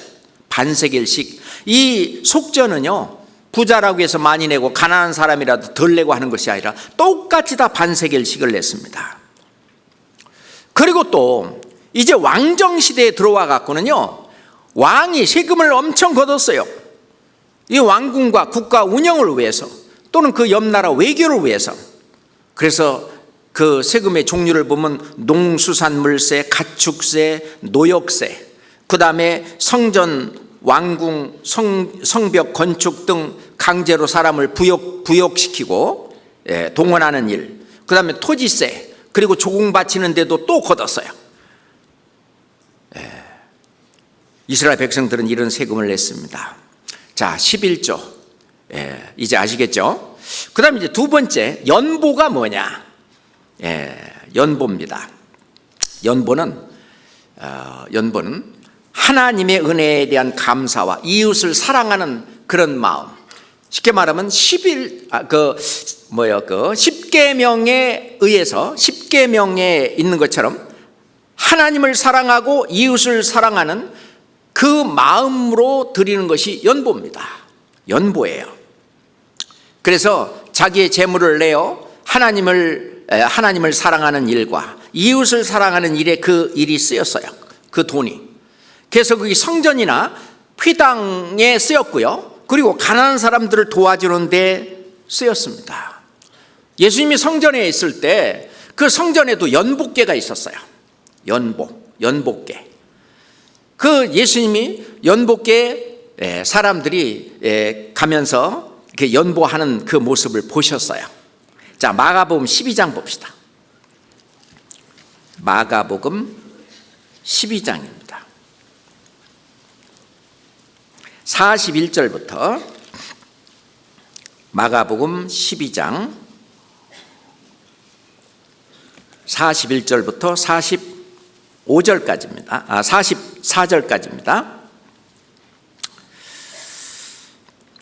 Speaker 1: 반세겔씩. 이 속전은요, 부자라고 해서 많이 내고 가난한 사람이라도 덜 내고 하는 것이 아니라 똑같이 다 반세겔씩을 냈습니다. 그리고 또 이제 왕정 시대에 들어와 갖고는요, 왕이 세금을 엄청 걷었어요. 이 왕궁과 국가 운영을 위해서, 또는 그 옆 나라 외교를 위해서. 그래서 그 세금의 종류를 보면 농수산물세, 가축세, 노역세, 그 다음에 성전, 왕궁, 성벽 건축 등 강제로 사람을 부역시키고 동원하는 일, 그 다음에 토지세, 그리고 조공 바치는 데도 또 걷었어요. 이스라엘 백성들은 이런 세금을 냈습니다. 자, 11조. 이제 아시겠죠? 그 다음에 이제 두 번째, 연보가 뭐냐? 연보입니다. 연보는 하나님의 은혜에 대한 감사와 이웃을 사랑하는 그런 마음. 쉽게 말하면 10계명에 의해서, 10계명에 있는 것처럼 하나님을 사랑하고 이웃을 사랑하는 그 마음으로 드리는 것이 연보입니다. 연보예요. 그래서 자기의 재물을 내어 하나님을 사랑하는 일과 이웃을 사랑하는 일에 그 일이 쓰였어요. 그 돈이. 그래서 그게 성전이나 회당에 쓰였고요. 그리고 가난한 사람들을 도와주는 데 쓰였습니다. 예수님이 성전에 있을 때 그 성전에도 연복궤가 있었어요. 연복궤. 그 예수님이 연복궤에 사람들이 가면서 이렇게 연보하는 그 모습을 보셨어요. 자, 마가복음 12장 봅시다. 마가복음 12장입니다. 41절부터 마가복음 12장 41절부터 45절까지입니다. 44절까지입니다.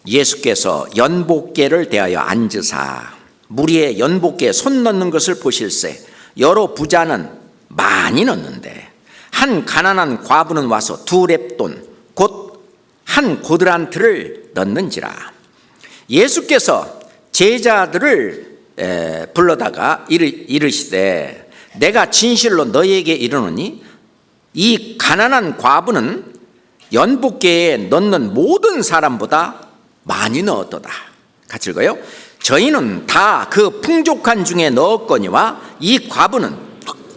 Speaker 1: 예수께서 연복계를 대하여 앉으사 무리의 연복계에 손 넣는 것을 보실세 여러 부자는 많이 넣는데 한 가난한 과부는 와서 2렙돈 곧 한 고드란트를 넣는지라. 예수께서 제자들을 불러다가 이르시되 내가 진실로 너희에게 이르노니 이 가난한 과부는 연복계에 넣는 모든 사람보다 많이 넣었도다. 같이 읽어요. 저희는 다 그 풍족한 중에 넣었거니와 이 과부는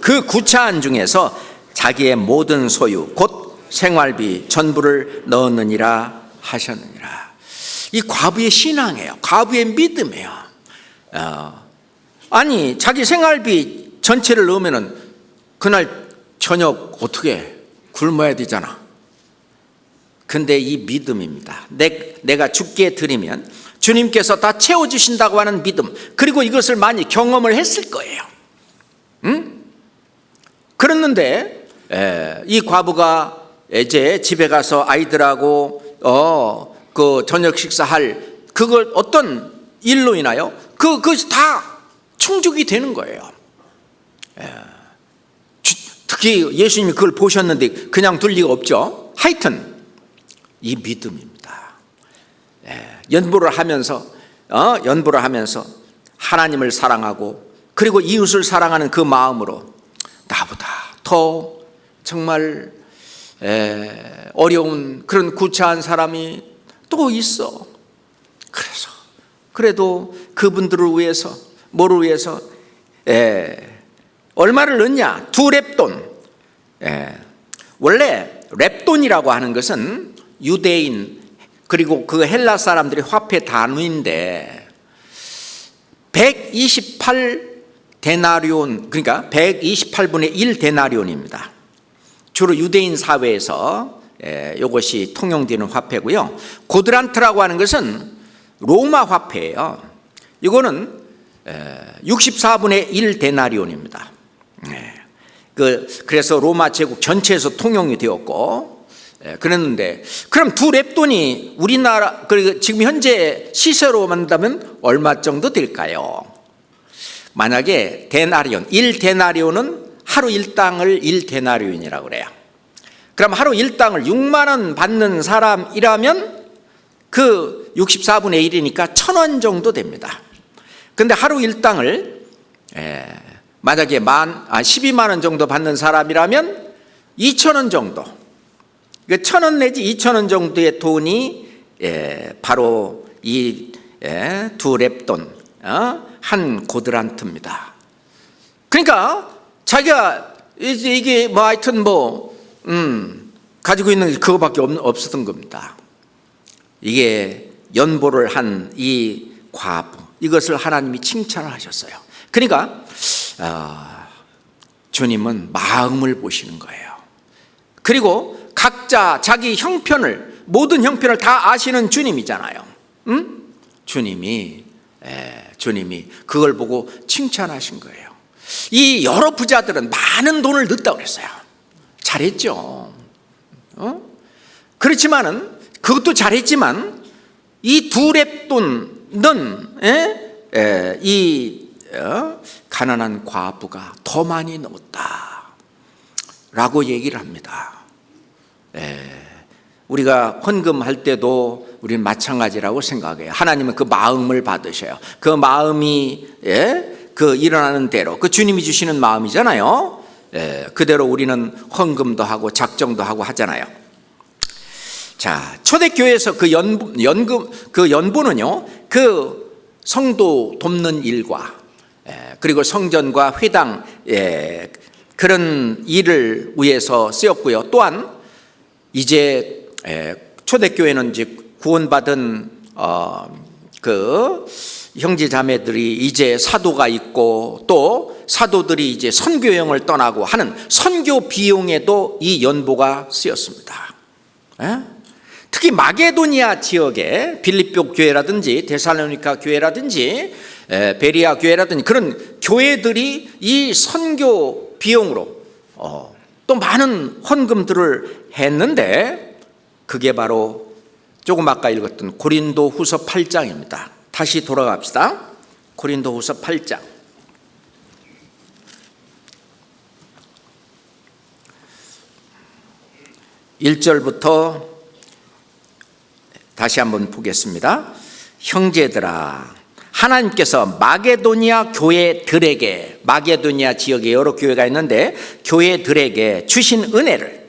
Speaker 1: 그 구차한 중에서 자기의 모든 소유 곧 생활비 전부를 넣었느니라 하셨느니라. 이 과부의 신앙이에요. 과부의 믿음이에요. 아니 자기 생활비 전체를 넣으면은 그날 저녁 어떻게 굶어야 되잖아. 근데 이 믿음입니다. 내가 주께 드리면 주님께서 다 채워주신다고 하는 믿음, 그리고 이것을 많이 경험을 했을 거예요. 그랬는데 이 과부가 이제 집에 가서 아이들하고 그 저녁 식사할 그걸 어떤 일로 인하여 그것이 다 충족이 되는 거예요. 특히 예수님이 그걸 보셨는데 그냥 둘 리가 없죠. 하여튼 이 믿음입니다. 연보를 하면서 하나님을 사랑하고 그리고 이웃을 사랑하는 그 마음으로 나보다 더 정말 어려운 그런 구차한 사람이 또 있어. 그래서 그래도 그분들을 위해서 뭐를 위해서 얼마를 넣냐? 2렙돈. 원래 렙돈이라고 하는 것은 유대인 그리고 그 헬라 사람들의 화폐 단위인데 128데나리온, 그러니까 128분의 1 데나리온입니다. 주로 유대인 사회에서 이것이 통용되는 화폐고요. 고드란트라고 하는 것은 로마 화폐예요. 이거는 64분의 1 데나리온입니다. 그래서 로마 제국 전체에서 통용이 되었고 그랬는데, 그럼 2렙돈이 우리나라 그리고 지금 현재 시세로 만든다면 얼마 정도 될까요? 만약에 데나리온 1데나리온은 하루 일당을 1데나리온이라고 그래요. 그럼 하루 일당을 6만 원 받는 사람이라면 그 64분의 1이니까 1,000원 정도 됩니다. 근데 하루 일당을 만약에 12만 원 정도 받는 사람이라면 2,000원 정도, 1,000원 내지 2,000원 정도의 돈이 바로 이 2렙돈, 한 고드란트입니다. 그러니까 자기가 이게 뭐 하여튼 가지고 있는 그거밖에 없었던 겁니다. 이게 연보를 한 이 과부, 이것을 하나님이 칭찬을 하셨어요. 그러니까 주님은 마음을 보시는 거예요. 그리고 각자 자기 형편을, 모든 형편을 다 아시는 주님이잖아요. 주님이 그걸 보고 칭찬하신 거예요. 이 여러 부자들은 많은 돈을 넣었다고 그랬어요. 잘했죠. 그렇지만은 그것도 잘했지만 이 2렙돈은 이 가난한 과부가 더 많이 넣었다라고 얘기를 합니다. 우리가 헌금할 때도 우리는 마찬가지라고 생각해요. 하나님은 그 마음을 받으셔요. 그 마음이 그 일어나는 대로, 그 주님이 주시는 마음이잖아요. 그대로 우리는 헌금도 하고 작정도 하고 하잖아요. 자, 초대교회에서 그 연보는요, 그 성도 돕는 일과 그리고 성전과 회당 그런 일을 위해서 쓰였고요. 또한 이제 초대교회는 이제 구원받은 그 형제자매들이 이제 사도가 있고 또 사도들이 이제 선교여행을 떠나고 하는 선교 비용에도 이 연보가 쓰였습니다. 특히 마게도니아 지역에 빌립보 교회라든지 데살로니가 교회라든지 베리아 교회라든지 그런 교회들이 이 선교 비용으로 또 많은 헌금들을 했는데, 그게 바로 조금 아까 읽었던 고린도후서 8장입니다. 다시 돌아갑시다. 고린도후서 8장. 1절부터 다시 한번 보겠습니다. 형제들아, 하나님께서 마게도니아 교회들에게, 마게도니아 지역에 여러 교회가 있는데 교회들에게 주신 은혜를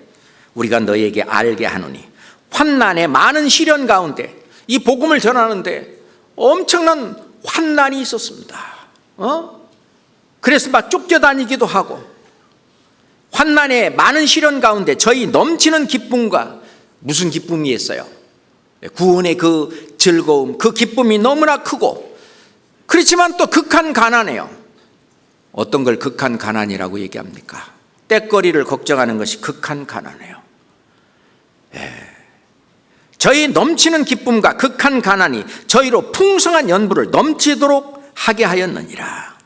Speaker 1: 우리가 너희에게 알게 하노니, 환난의 많은 시련 가운데 이 복음을 전하는데 엄청난 환난이 있었습니다. 그래서 막 쫓겨다니기도 하고, 환난의 많은 시련 가운데 저희 넘치는 기쁨과, 무슨 기쁨이 있어요? 구원의 그 즐거움, 그 기쁨이 너무나 크고, 그렇지만 또 극한 가난해요. 어떤 걸 극한 가난이라고 얘기합니까? 때거리를 걱정하는 것이 극한 가난해요. 저희 넘치는 기쁨과 극한 가난이 저희로 풍성한 연부를 넘치도록 하게 하였느니라.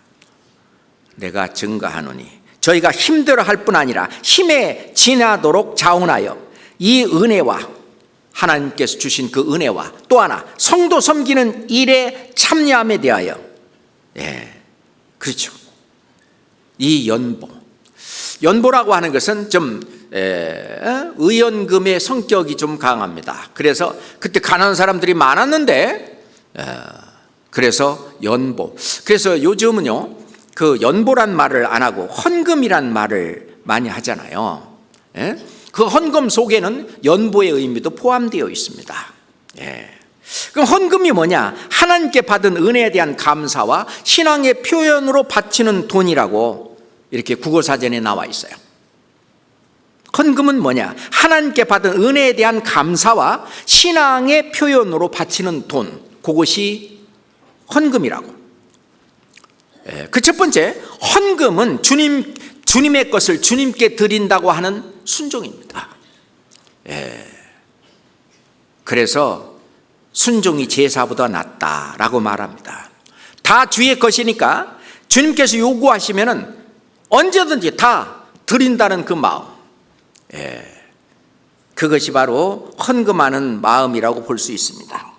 Speaker 1: 내가 증거하노니 저희가 힘들어할 뿐 아니라 힘에 지나도록 자원하여 이 은혜와, 하나님께서 주신 그 은혜와 또 하나 성도 섬기는 일에 참여함에 대하여, 그렇죠, 이 연보라고 하는 것은 좀 의연금의 성격이 좀 강합니다. 그래서 그때 가난한 사람들이 많았는데, 그래서 연보. 그래서 요즘은요, 그 연보란 말을 안 하고 헌금이란 말을 많이 하잖아요. 그 헌금 속에는 연보의 의미도 포함되어 있습니다. 그럼 헌금이 뭐냐? 하나님께 받은 은혜에 대한 감사와 신앙의 표현으로 바치는 돈이라고 이렇게 국어사전에 나와 있어요. 헌금은 뭐냐? 하나님께 받은 은혜에 대한 감사와 신앙의 표현으로 바치는 돈, 그것이 헌금이라고. 그 첫 번째, 헌금은 주님의 것을 주님께 드린다고 하는 순종입니다. 그래서 순종이 제사보다 낫다라고 말합니다. 다 주의 것이니까 주님께서 요구하시면은 언제든지 다 드린다는 그 마음, 그것이 바로 헌금하는 마음이라고 볼 수 있습니다.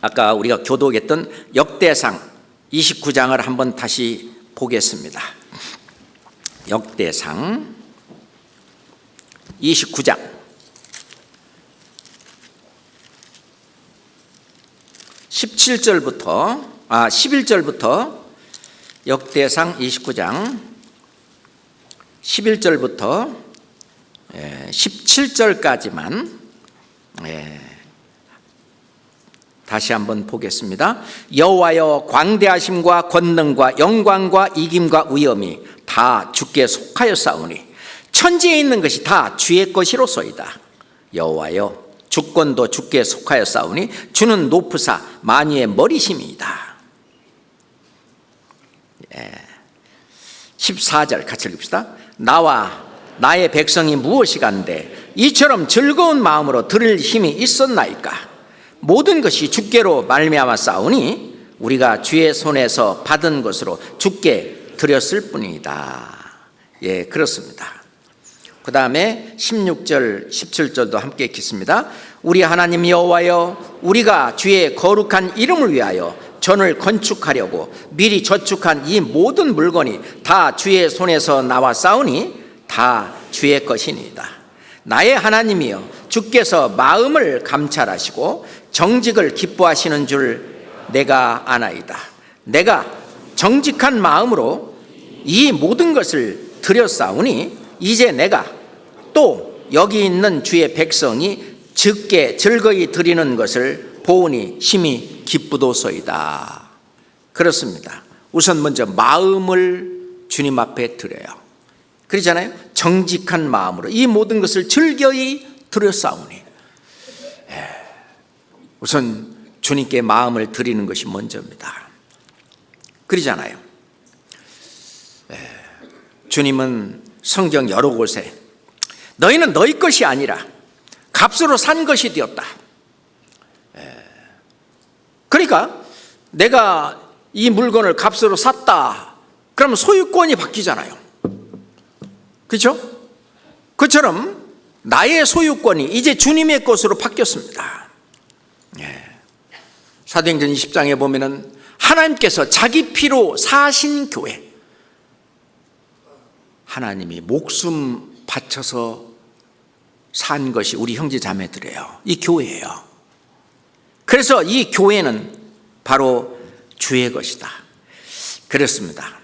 Speaker 1: 아까 우리가 교독했던 역대상 29장을 한번 다시 보겠습니다. 역대상 29장 11절부터 역대상 29장 11절부터 17절까지만 다시 한번 보겠습니다. 여호와여, 광대하심과 권능과 영광과 이김과 위엄이 다 주께 속하였사오니 천지에 있는 것이 다 주의 것이로소이다. 여호와여, 주권도 주께 속하였사오니 주는 높으사 만유의 머리심이다. 14절 같이 읽읍시다. 나와 나의 백성이 무엇이간데 이처럼 즐거운 마음으로 들을 힘이 있었나이까. 모든 것이 주께로 말미암아 싸우니 우리가 주의 손에서 받은 것으로 주께 드렸을 뿐이다. 그렇습니다. 그 다음에 16절 17절도 함께 읽겠습니다. 우리 하나님 여호와여, 우리가 주의 거룩한 이름을 위하여 전을 건축하려고 미리 저축한 이 모든 물건이 다 주의 손에서 나와 싸우니 다 주의 것이니이다. 나의 하나님이여, 주께서 마음을 감찰하시고 정직을 기뻐하시는 줄 내가 아나이다. 내가 정직한 마음으로 이 모든 것을 드렸사오니 이제 내가 또 여기 있는 주의 백성이 즉게 즐거이 드리는 것을 보오니 심히 기쁘도소이다. 그렇습니다. 우선 먼저 마음을 주님 앞에 드려요. 그러잖아요. 정직한 마음으로 이 모든 것을 즐거이 드렸사오니, 우선 주님께 마음을 드리는 것이 먼저입니다. 그러잖아요. 주님은 성경 여러 곳에 너희는 너희 것이 아니라 값으로 산 것이 되었다. 그러니까 내가 이 물건을 값으로 샀다, 그러면 소유권이 바뀌잖아요. 그렇죠? 그처럼 나의 소유권이 이제 주님의 것으로 바뀌었습니다. 사도행전 20장에 보면은 하나님께서 자기 피로 사신 교회, 하나님이 목숨 바쳐서 산 것이 우리 형제 자매들이에요. 이 교회예요. 그래서 이 교회는 바로 주의 것이다. 그렇습니다.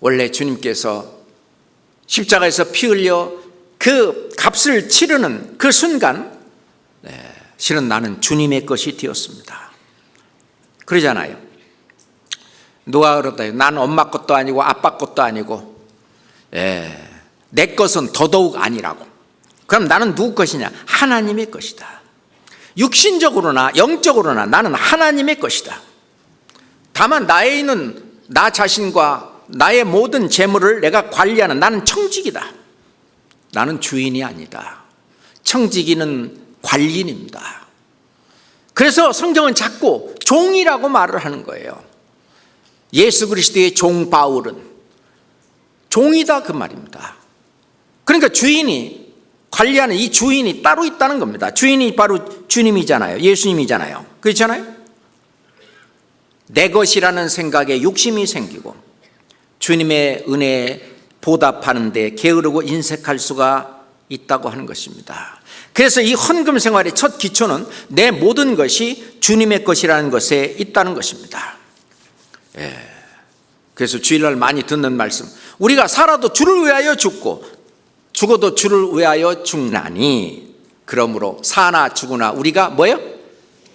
Speaker 1: 원래 주님께서 십자가에서 피 흘려 그 값을 치르는 그 순간, 실은 나는 주님의 것이 되었습니다. 그러잖아요. 누가 그러다, 난 엄마 것도 아니고 아빠 것도 아니고, 내 것은 더더욱 아니라고. 그럼 나는 누구 것이냐? 하나님의 것이다. 육신적으로나 영적으로나 나는 하나님의 것이다. 다만 나에 있는 나 자신과 나의 모든 재물을 내가 관리하는, 나는 청지기다. 나는 주인이 아니다. 청지기는 관리인입니다. 그래서 성경은 자꾸 종이라고 말을 하는 거예요. 예수 그리스도의 종 바울은 종이다, 그 말입니다. 그러니까 주인이 관리하는 이 주인이 따로 있다는 겁니다. 주인이 바로 주님이잖아요. 예수님이잖아요. 그렇잖아요. 내 것이라는 생각에 욕심이 생기고 주님의 은혜에 보답하는 데 게으르고 인색할 수가 있다고 하는 것입니다. 그래서 이 헌금 생활의 첫 기초는 내 모든 것이 주님의 것이라는 것에 있다는 것입니다. 그래서 주일날 많이 듣는 말씀, 우리가 살아도 주를 위하여 죽고 죽어도 주를 위하여 죽나니 그러므로 사나 죽으나 우리가 뭐예요?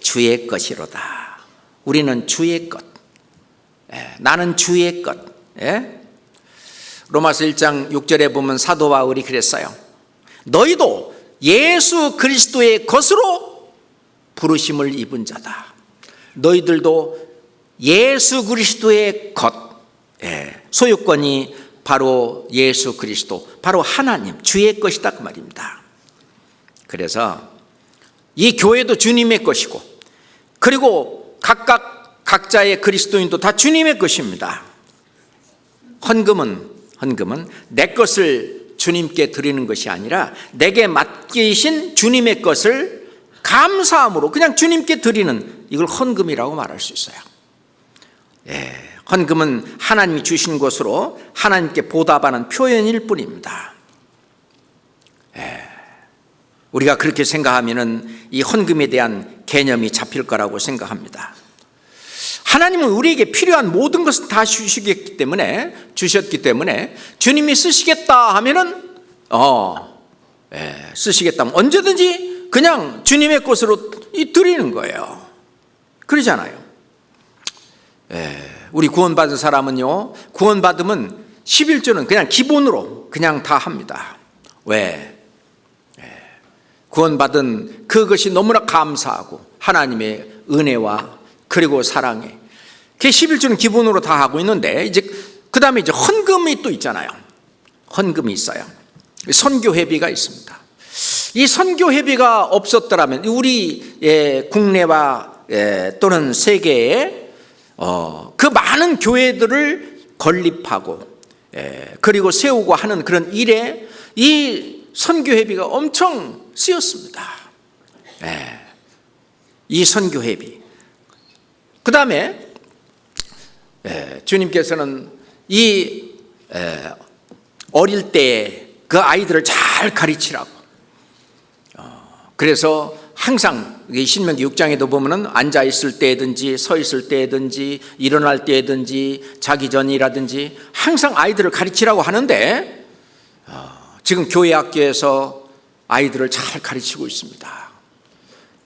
Speaker 1: 주의 것이로다. 우리는 주의 것. 나는 주의 것. 로마서 1장 6절에 보면 사도 바울이 그랬어요. 너희도 예수 그리스도의 것으로 부르심을 입은 자다. 너희들도 예수 그리스도의 것, 소유권이 바로 예수 그리스도, 바로 하나님, 주의 것이다, 그 말입니다. 그래서 이 교회도 주님의 것이고, 그리고 각자의 그리스도인도 다 주님의 것입니다. 헌금은 내 것을 주님께 드리는 것이 아니라 내게 맡기신 주님의 것을 감사함으로 그냥 주님께 드리는, 이걸 헌금이라고 말할 수 있어요. 헌금은 하나님이 주신 것으로 하나님께 보답하는 표현일 뿐입니다. 우리가 그렇게 생각하면 이 헌금에 대한 개념이 잡힐 거라고 생각합니다. 하나님은 우리에게 필요한 모든 것을 다 주셨기 때문에 주님이 쓰시겠다 하면은 쓰시겠다 하면 언제든지 그냥 주님의 것으로 드리는 거예요. 그러잖아요. 우리 구원받은 사람은요, 구원받으면 11조는 그냥 기본으로 그냥 다 합니다. 왜? 구원받은 그것이 너무나 감사하고 하나님의 은혜와 그리고 사랑에, 그 11조는 기본으로 다 하고 있는데, 이제 그 다음에 이제 헌금이 또 있잖아요. 헌금이 있어요. 선교회비가 있습니다. 이 선교회비가 없었더라면 우리 국내와 또는 세계에 그 많은 교회들을 건립하고 그리고 세우고 하는 그런 일에 이 선교회비가 엄청 쓰였습니다. 이 선교회비. 그 다음에 주님께서는 이 어릴 때 그 아이들을 잘 가르치라고, 그래서 항상 신명기 6장에도 보면은 앉아 있을 때든지 서 있을 때든지 일어날 때든지 자기 전이라든지 항상 아이들을 가르치라고 하는데, 지금 교회 학교에서 아이들을 잘 가르치고 있습니다.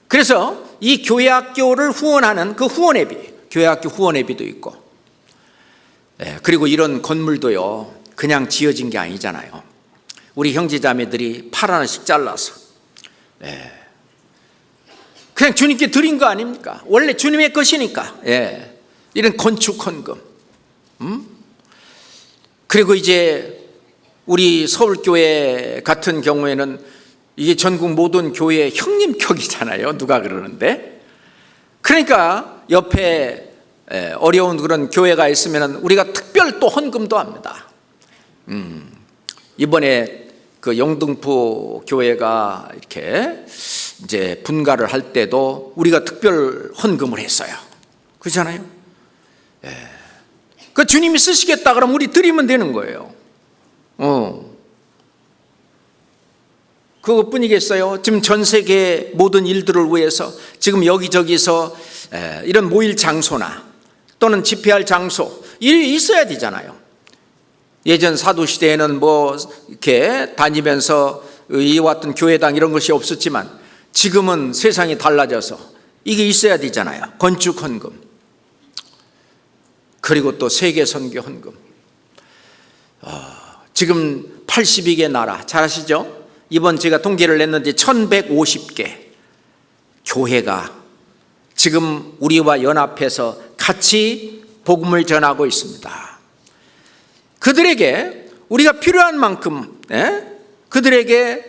Speaker 1: 그래서 이 교회 학교를 후원하는 그 후원회비, 교회 학교 후원회비도 있고, 그리고 이런 건물도요 그냥 지어진 게 아니잖아요. 우리 형제자매들이 팔 하나씩 잘라서 그냥 주님께 드린 거 아닙니까? 원래 주님의 것이니까. 이런 건축 헌금. 그리고 이제 우리 서울교회 같은 경우에는 이게 전국 모든 교회 형님격이잖아요. 누가 그러는데. 그러니까 옆에 어려운 그런 교회가 있으면 우리가 특별 또 헌금도 합니다. 이번에 그 영등포 교회가 이렇게 이제 분가를 할 때도 우리가 특별 헌금을 했어요. 그렇잖아요? 예. 그 주님이 쓰시겠다 그러면 우리 드리면 되는 거예요. 그것뿐이겠어요? 지금 전 세계 모든 일들을 위해서 지금 여기저기서 이런 모일 장소나 또는 집회할 장소 일이 있어야 되잖아요. 예전 사도시대에는 뭐 이렇게 다니면서 이왔던 교회당 이런 것이 없었지만 지금은 세상이 달라져서 이게 있어야 되잖아요. 건축 헌금, 그리고 또 세계 선교 헌금. 지금 82개 나라, 잘 아시죠? 이번 제가 통계를 냈는데 1150개 교회가 지금 우리와 연합해서 같이 복음을 전하고 있습니다. 그들에게 우리가 필요한 만큼 그들에게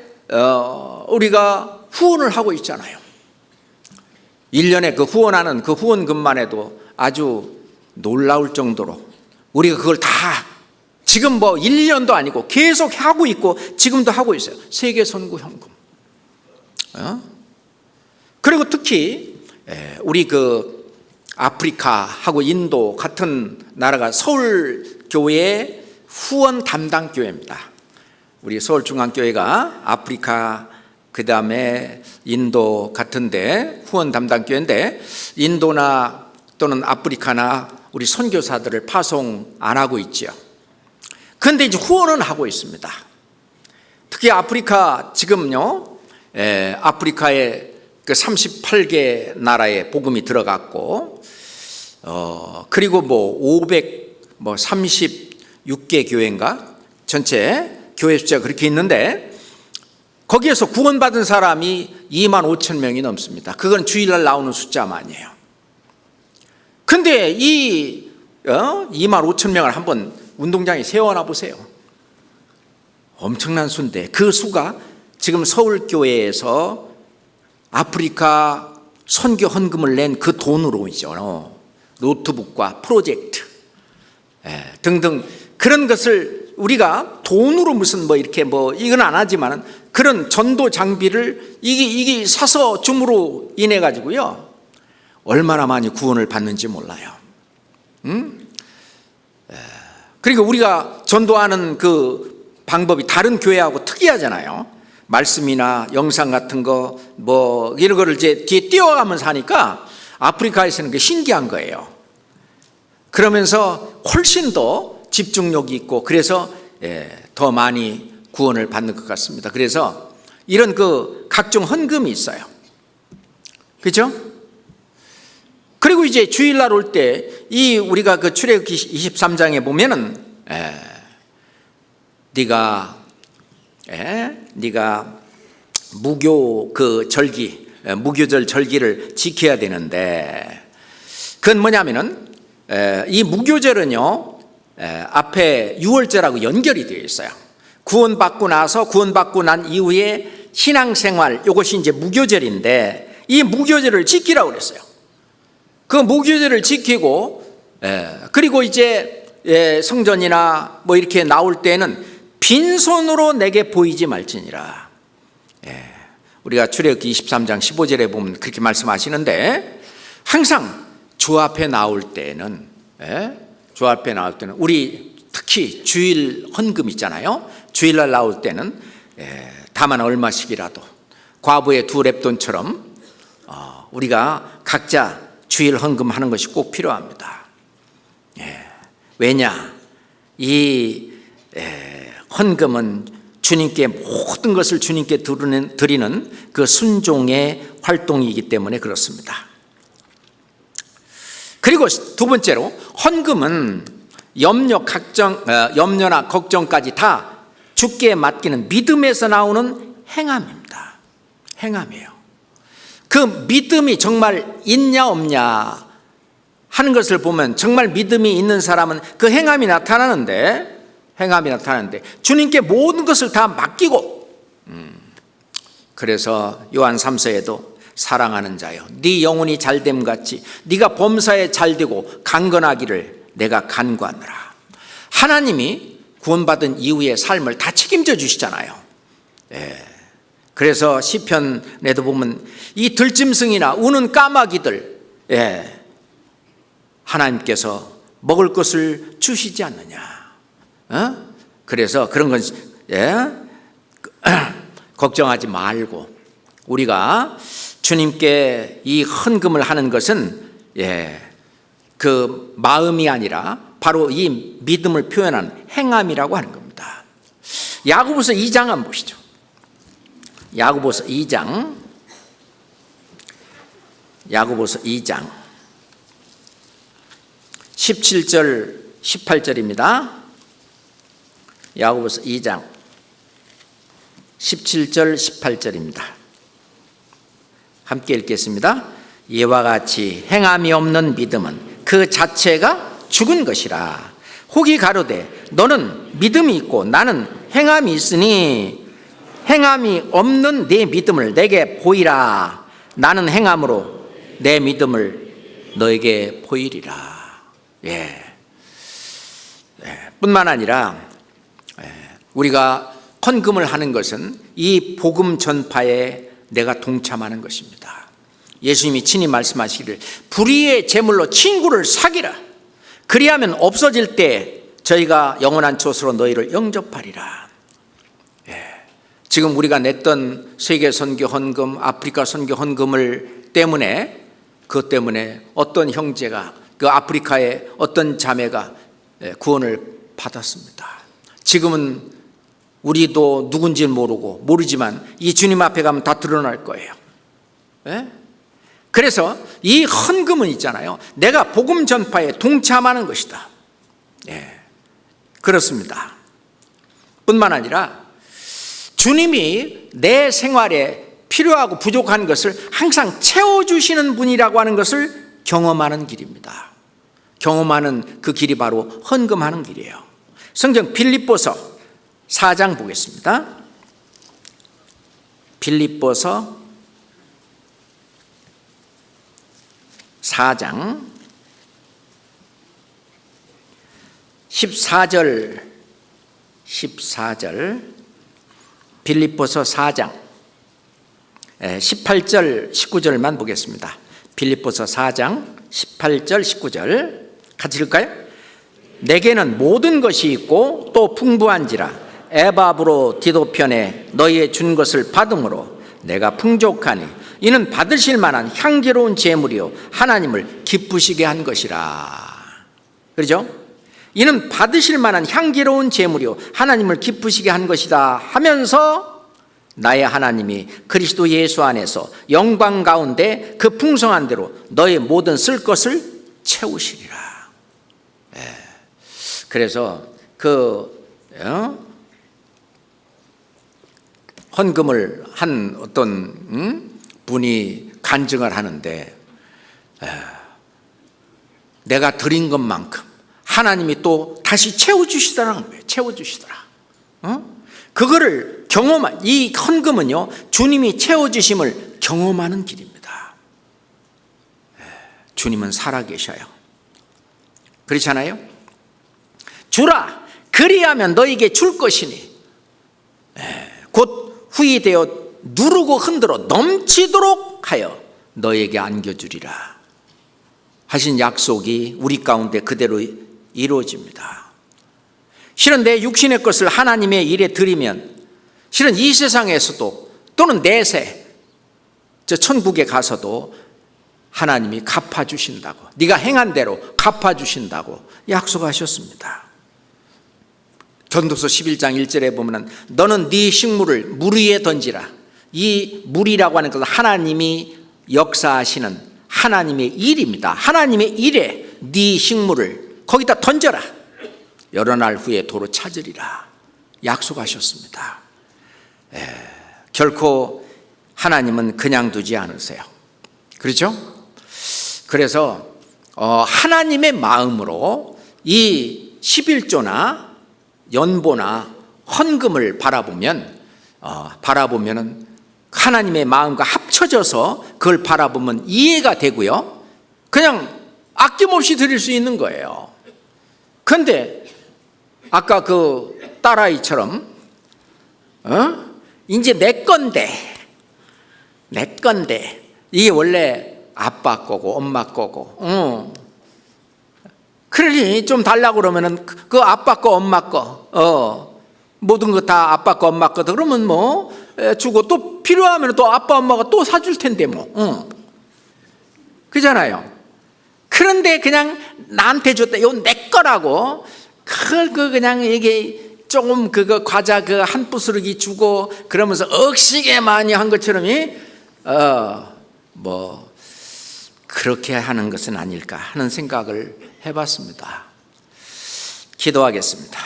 Speaker 1: 우리가 후원을 하고 있잖아요. 1년에 그 후원하는 그 후원금만 해도 아주 놀라울 정도로 우리가 그걸 다 지금 뭐 1년도 아니고 계속 하고 있고 지금도 하고 있어요. 세계 선교 헌금. 그리고 특히 우리 그 아프리카하고 인도 같은 나라가 서울교회 후원 담당 교회입니다. 우리 서울중앙교회가 아프리카 그 다음에 인도 같은데 후원 담당 교회인데 인도나 또는 아프리카나 우리 선교사들을 파송 안 하고 있죠. 그런데 이제 후원은 하고 있습니다. 특히 아프리카 지금요, 아프리카에 그 38개 나라에 복음이 들어갔고, 그리고 뭐 536개 교회인가 전체 교회 숫자가 그렇게 있는데 거기에서 구원받은 사람이 2만 5천 명이 넘습니다. 그건 주일날 나오는 숫자만이에요. 근데 이 2만 5천 명을 한번 운동장에 세워놔 보세요. 엄청난 수인데 그 수가 지금 서울교회에서 아프리카 선교 헌금을 낸 그 돈으로이죠. 노트북과 프로젝트 등등 그런 것을 우리가 돈으로 무슨 뭐 이렇게 뭐 이건 안 하지만은 그런 전도 장비를 이게 사서 줌으로 인해 가지고요 얼마나 많이 구원을 받는지 몰라요. 그리고 우리가 전도하는 그 방법이 다른 교회하고 특이하잖아요. 말씀이나 영상 같은 거 뭐 이런 거를 이제 뒤에 띄워가면서 하니까 아프리카에서는 그 신기한 거예요. 그러면서 훨씬 더 집중력이 있고 그래서 더 많이 구원을 받는 것 같습니다. 그래서 이런 그 각종 헌금이 있어요. 그렇죠? 그리고 이제 주일날 올 때 이 우리가 그 출애굽기 23장에 보면은 네가 무교 그 절기 무교절 절기를 지켜야 되는데 그건 뭐냐면은 이 무교절은요 앞에 유월절하고 연결이 되어 있어요. 구원받고 난 이후에 신앙생활 이것이 이제 무교절인데 이 무교절을 지키라고 그랬어요. 그 무교절을 지키고 그리고 이제 성전이나 뭐 이렇게 나올 때는 빈손으로 내게 보이지 말지니라. 우리가 출애굽기 23장 15절에 보면 그렇게 말씀하시는데 항상 주 앞에 나올 때는 우리 특히 주일 헌금 있잖아요. 주일날 나올 때는 다만 얼마씩이라도 과부의 2렙돈처럼 우리가 각자 주일 헌금하는 것이 꼭 필요합니다. 왜냐? 이 헌금은 주님께 모든 것을 주님께 드리는 그 순종의 활동이기 때문에 그렇습니다. 그리고 두 번째로 헌금은 염려나 걱정까지 다 주께 맡기는 믿음에서 나오는 행함입니다. 행함이에요. 그 믿음이 정말 있냐 없냐 하는 것을 보면 정말 믿음이 있는 사람은 그 행함이 나타나는데 주님께 모든 것을 다 맡기고 그래서 요한 3서에도 사랑하는 자여 네 영혼이 잘됨 같이 네가 범사에 잘되고 강건하기를 내가 간구하노라. 하나님이 구원받은 이후의 삶을 다 책임져 주시잖아요. 그래서 시편에도 보면 이 들짐승이나 우는 까마귀들, 하나님께서 먹을 것을 주시지 않느냐. 그래서 그런 건 걱정하지 말고, 우리가 주님께 이 헌금을 하는 것은 그 마음이 아니라 바로 이 믿음을 표현한 행함이라고 하는 겁니다. 야고보서 2장 한번 보시죠. 야고보서 2장 17절 18절입니다. 야고보서 2장 17절 18절입니다. 함께 읽겠습니다. 이와 같이 행함이 없는 믿음은 그 자체가 죽은 것이라. 혹이 가로되 너는 믿음이 있고 나는 행함이 있으니 행함이 없는 네 믿음을 내게 보이라. 나는 행함으로 내 믿음을 너에게 보이리라. 뿐만 아니라 우리가 헌금을 하는 것은 이 복음 전파에 내가 동참하는 것입니다. 예수님이 친히 말씀하시기를 불의의 제물로 친구를 사기라. 그리하면 없어질 때 저희가 영원한 조수로 너희를 영접하리라. 지금 우리가 냈던 세계 선교 헌금, 아프리카 선교 헌금을 때문에, 그것 때문에 어떤 형제가, 그 아프리카의 어떤 자매가 구원을 받았습니다. 지금은 우리도 누군지는 모르지만 이 주님 앞에 가면 다 드러날 거예요. 그래서 이 헌금은 있잖아요, 내가 복음 전파에 동참하는 것이다. 그렇습니다. 뿐만 아니라 주님이 내 생활에 필요하고 부족한 것을 항상 채워주시는 분이라고 하는 것을 경험하는 길입니다. 경험하는 그 길이 바로 헌금하는 길이에요. 성경 빌립보서 4장 보겠습니다. 빌립보서 4장 14절 빌립보서 4장 18절 19절만 보겠습니다. 빌립보서 4장 18절 19절 같이 읽을까요? 내게는 모든 것이 있고 또 풍부한지라 에바브로 디도편에 너희의 준 것을 받음으로 내가 풍족하니 이는 받으실 만한 향기로운 제물이요 하나님을 기쁘시게 한 것이라. 그렇죠? 이는 받으실 만한 향기로운 제물이요 하나님을 기쁘시게 한 것이다 하면서 나의 하나님이 그리스도 예수 안에서 영광 가운데 그 풍성한 대로 너의 모든 쓸 것을 채우시리라. 그래서 헌금을 한 어떤 분이 간증을 하는데, 내가 드린 것만큼 하나님이 또 다시 채워주시더라는 거예요. 채워주시더라. 그거를 경험한, 이 헌금은요 주님이 채워주심을 경험하는 길입니다. 주님은 살아계셔요. 그렇잖아요? 주라 그리하면 너에게 줄 것이니 곧 후이 되어 누르고 흔들어 넘치도록 하여 너에게 안겨주리라 하신 약속이 우리 가운데 그대로 이루어집니다. 실은 내 육신의 것을 하나님의 일에 드리면 실은 이 세상에서도 또는 내세 저 천국에 가서도 하나님이 갚아주신다고, 네가 행한 대로 갚아주신다고 약속하셨습니다. 전도서 11장 1절에 보면 너는 네 식물을 물 위에 던지라. 이 물이라고 하는 것은 하나님이 역사하시는 하나님의 일입니다. 하나님의 일에 네 식물을 거기다 던져라. 여러 날 후에 도로 찾으리라 약속하셨습니다. 결코 하나님은 그냥 두지 않으세요. 그렇죠? 그래서 하나님의 마음으로 이 11조나 연보나 헌금을 바라보면 하나님의 마음과 합쳐져서 그걸 바라보면 이해가 되고요, 그냥 아낌없이 드릴 수 있는 거예요. 그런데 아까 그 딸아이처럼 이제 내 건데 이게 원래 아빠 거고 엄마 거고 그러니 좀 달라고 그러면은 그 아빠 거 엄마 거 모든 거 다 아빠 거 엄마 거다 그러면 뭐 주고 또 필요하면 또 아빠 엄마가 또 사줄 텐데 뭐 그잖아요. 그런데 그냥 나한테 줬다 이건 내 거라고 그냥 이게 조금 그거 과자 그 한 부스러기 주고 그러면서 억시게 많이 한 것처럼 뭐 그렇게 하는 것은 아닐까 하는 생각을 해봤습니다. 기도하겠습니다.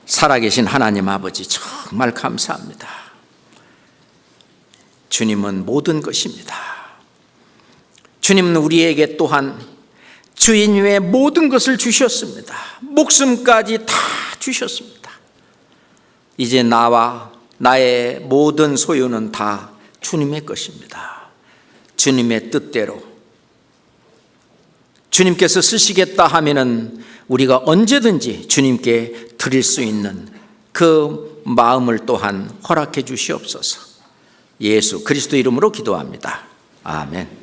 Speaker 1: 살아계신 하나님 아버지 정말 감사합니다. 주님은 모든 것입니다. 주님은 우리에게 또한 주인 외에 모든 것을 주셨습니다. 목숨까지 다 주셨습니다. 이제 나와 나의 모든 소유는 다 주님의 것입니다. 주님의 뜻대로 주님께서 쓰시겠다 하면은 우리가 언제든지 주님께 드릴 수 있는 그 마음을 또한 허락해 주시옵소서. 예수 그리스도 이름으로 기도합니다. 아멘.